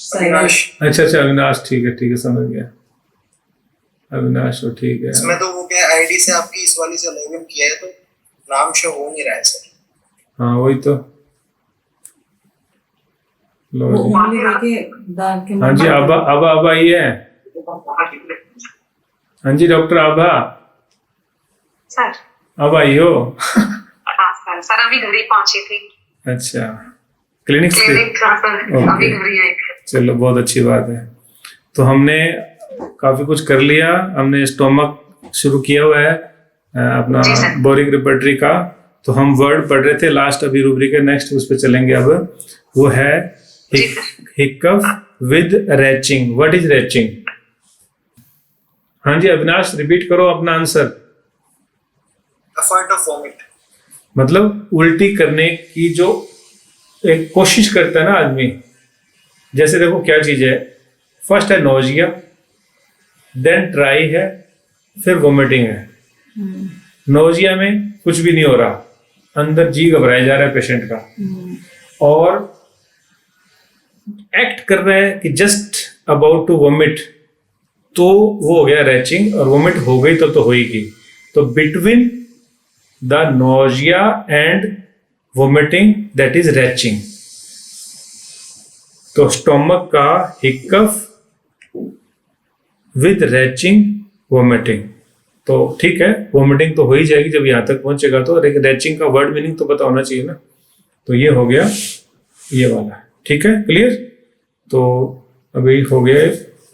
अच्छा, अविनाश, ठीक है, समझ गया। अविनाश, तो ठीक है। इसमें तो वो क्या आईडी से आपकी इस वाली से लॉगिन किया है तो नाम शो हो नहीं रहा है सर। हाँ वही तो। लो वो जी। उंगली लेके डाल के हाँ जी, अब आई है। हाँ जी डॉक्टर आभा, सर। अब आई हो? हाँ सर, अभी घर ही पहुंची थी। अच्छा, क्लिनिक से? क्लिनिक सर, अभी घर ही आई थी। चलो बहुत अच्छी बात है। तो हमने काफी कुछ कर लिया। हमने स्टोमक शुरू किया हुआ है अपना बोरिक रिपर्टरी का। तो हम वर्ड पढ़ रहे थे लास्ट, अभी रूब्रिक है, नेक्स्ट उस पर चलेंगे। अब वो है hiccough with retching. What is retching? हाँ जी अविनाश, रिपीट करो अपना आंसर। एफर्ट ऑफ वोमिट मतलब उल्टी करने की जो एक कोशिश करता है ना आदमी। जैसे देखो क्या चीज है, फर्स्ट है नोजिया, देन ट्राई है, फिर वोमिटिंग है। नोजिया में कुछ भी नहीं हो रहा, अंदर जी घबराया जा रहा है पेशेंट का, और एक्ट कर रहा है कि जस्ट अबाउट टू वोमिट, तो वो हो गया रैचिंग, और वोमिट हो गई तो होएगी। तो between the nausea and vomiting that is reaching. तो स्टोमक का हिकफ विद रैचिंग वोमिटिंग, तो ठीक है, वोमिटिंग तो हो ही जाएगी जब यहां तक पहुंचेगा। तो रैचिंग का वर्ड मीनिंग तो पता होना चाहिए ना। तो ये हो गया ये वाला, ठीक है, क्लियर। तो अभी हो गए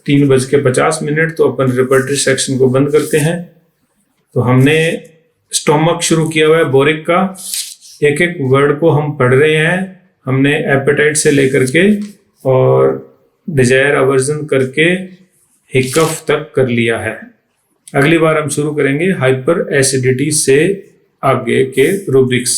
3:50। तो अपन रिपर्टरी सेक्शन को बंद करते हैं। तो हमने स्टोमक शुरू किया हुआ है बोरिक का, एक एक वर्ड को हम पढ़ रहे हैं। हमने एपेटाइट से लेकर के और डिजायर अवर्जन करके हिकफ तक कर लिया है। अगली बार हम शुरू करेंगे हाइपर एसिडिटी से आगे के रूब्रिक्स।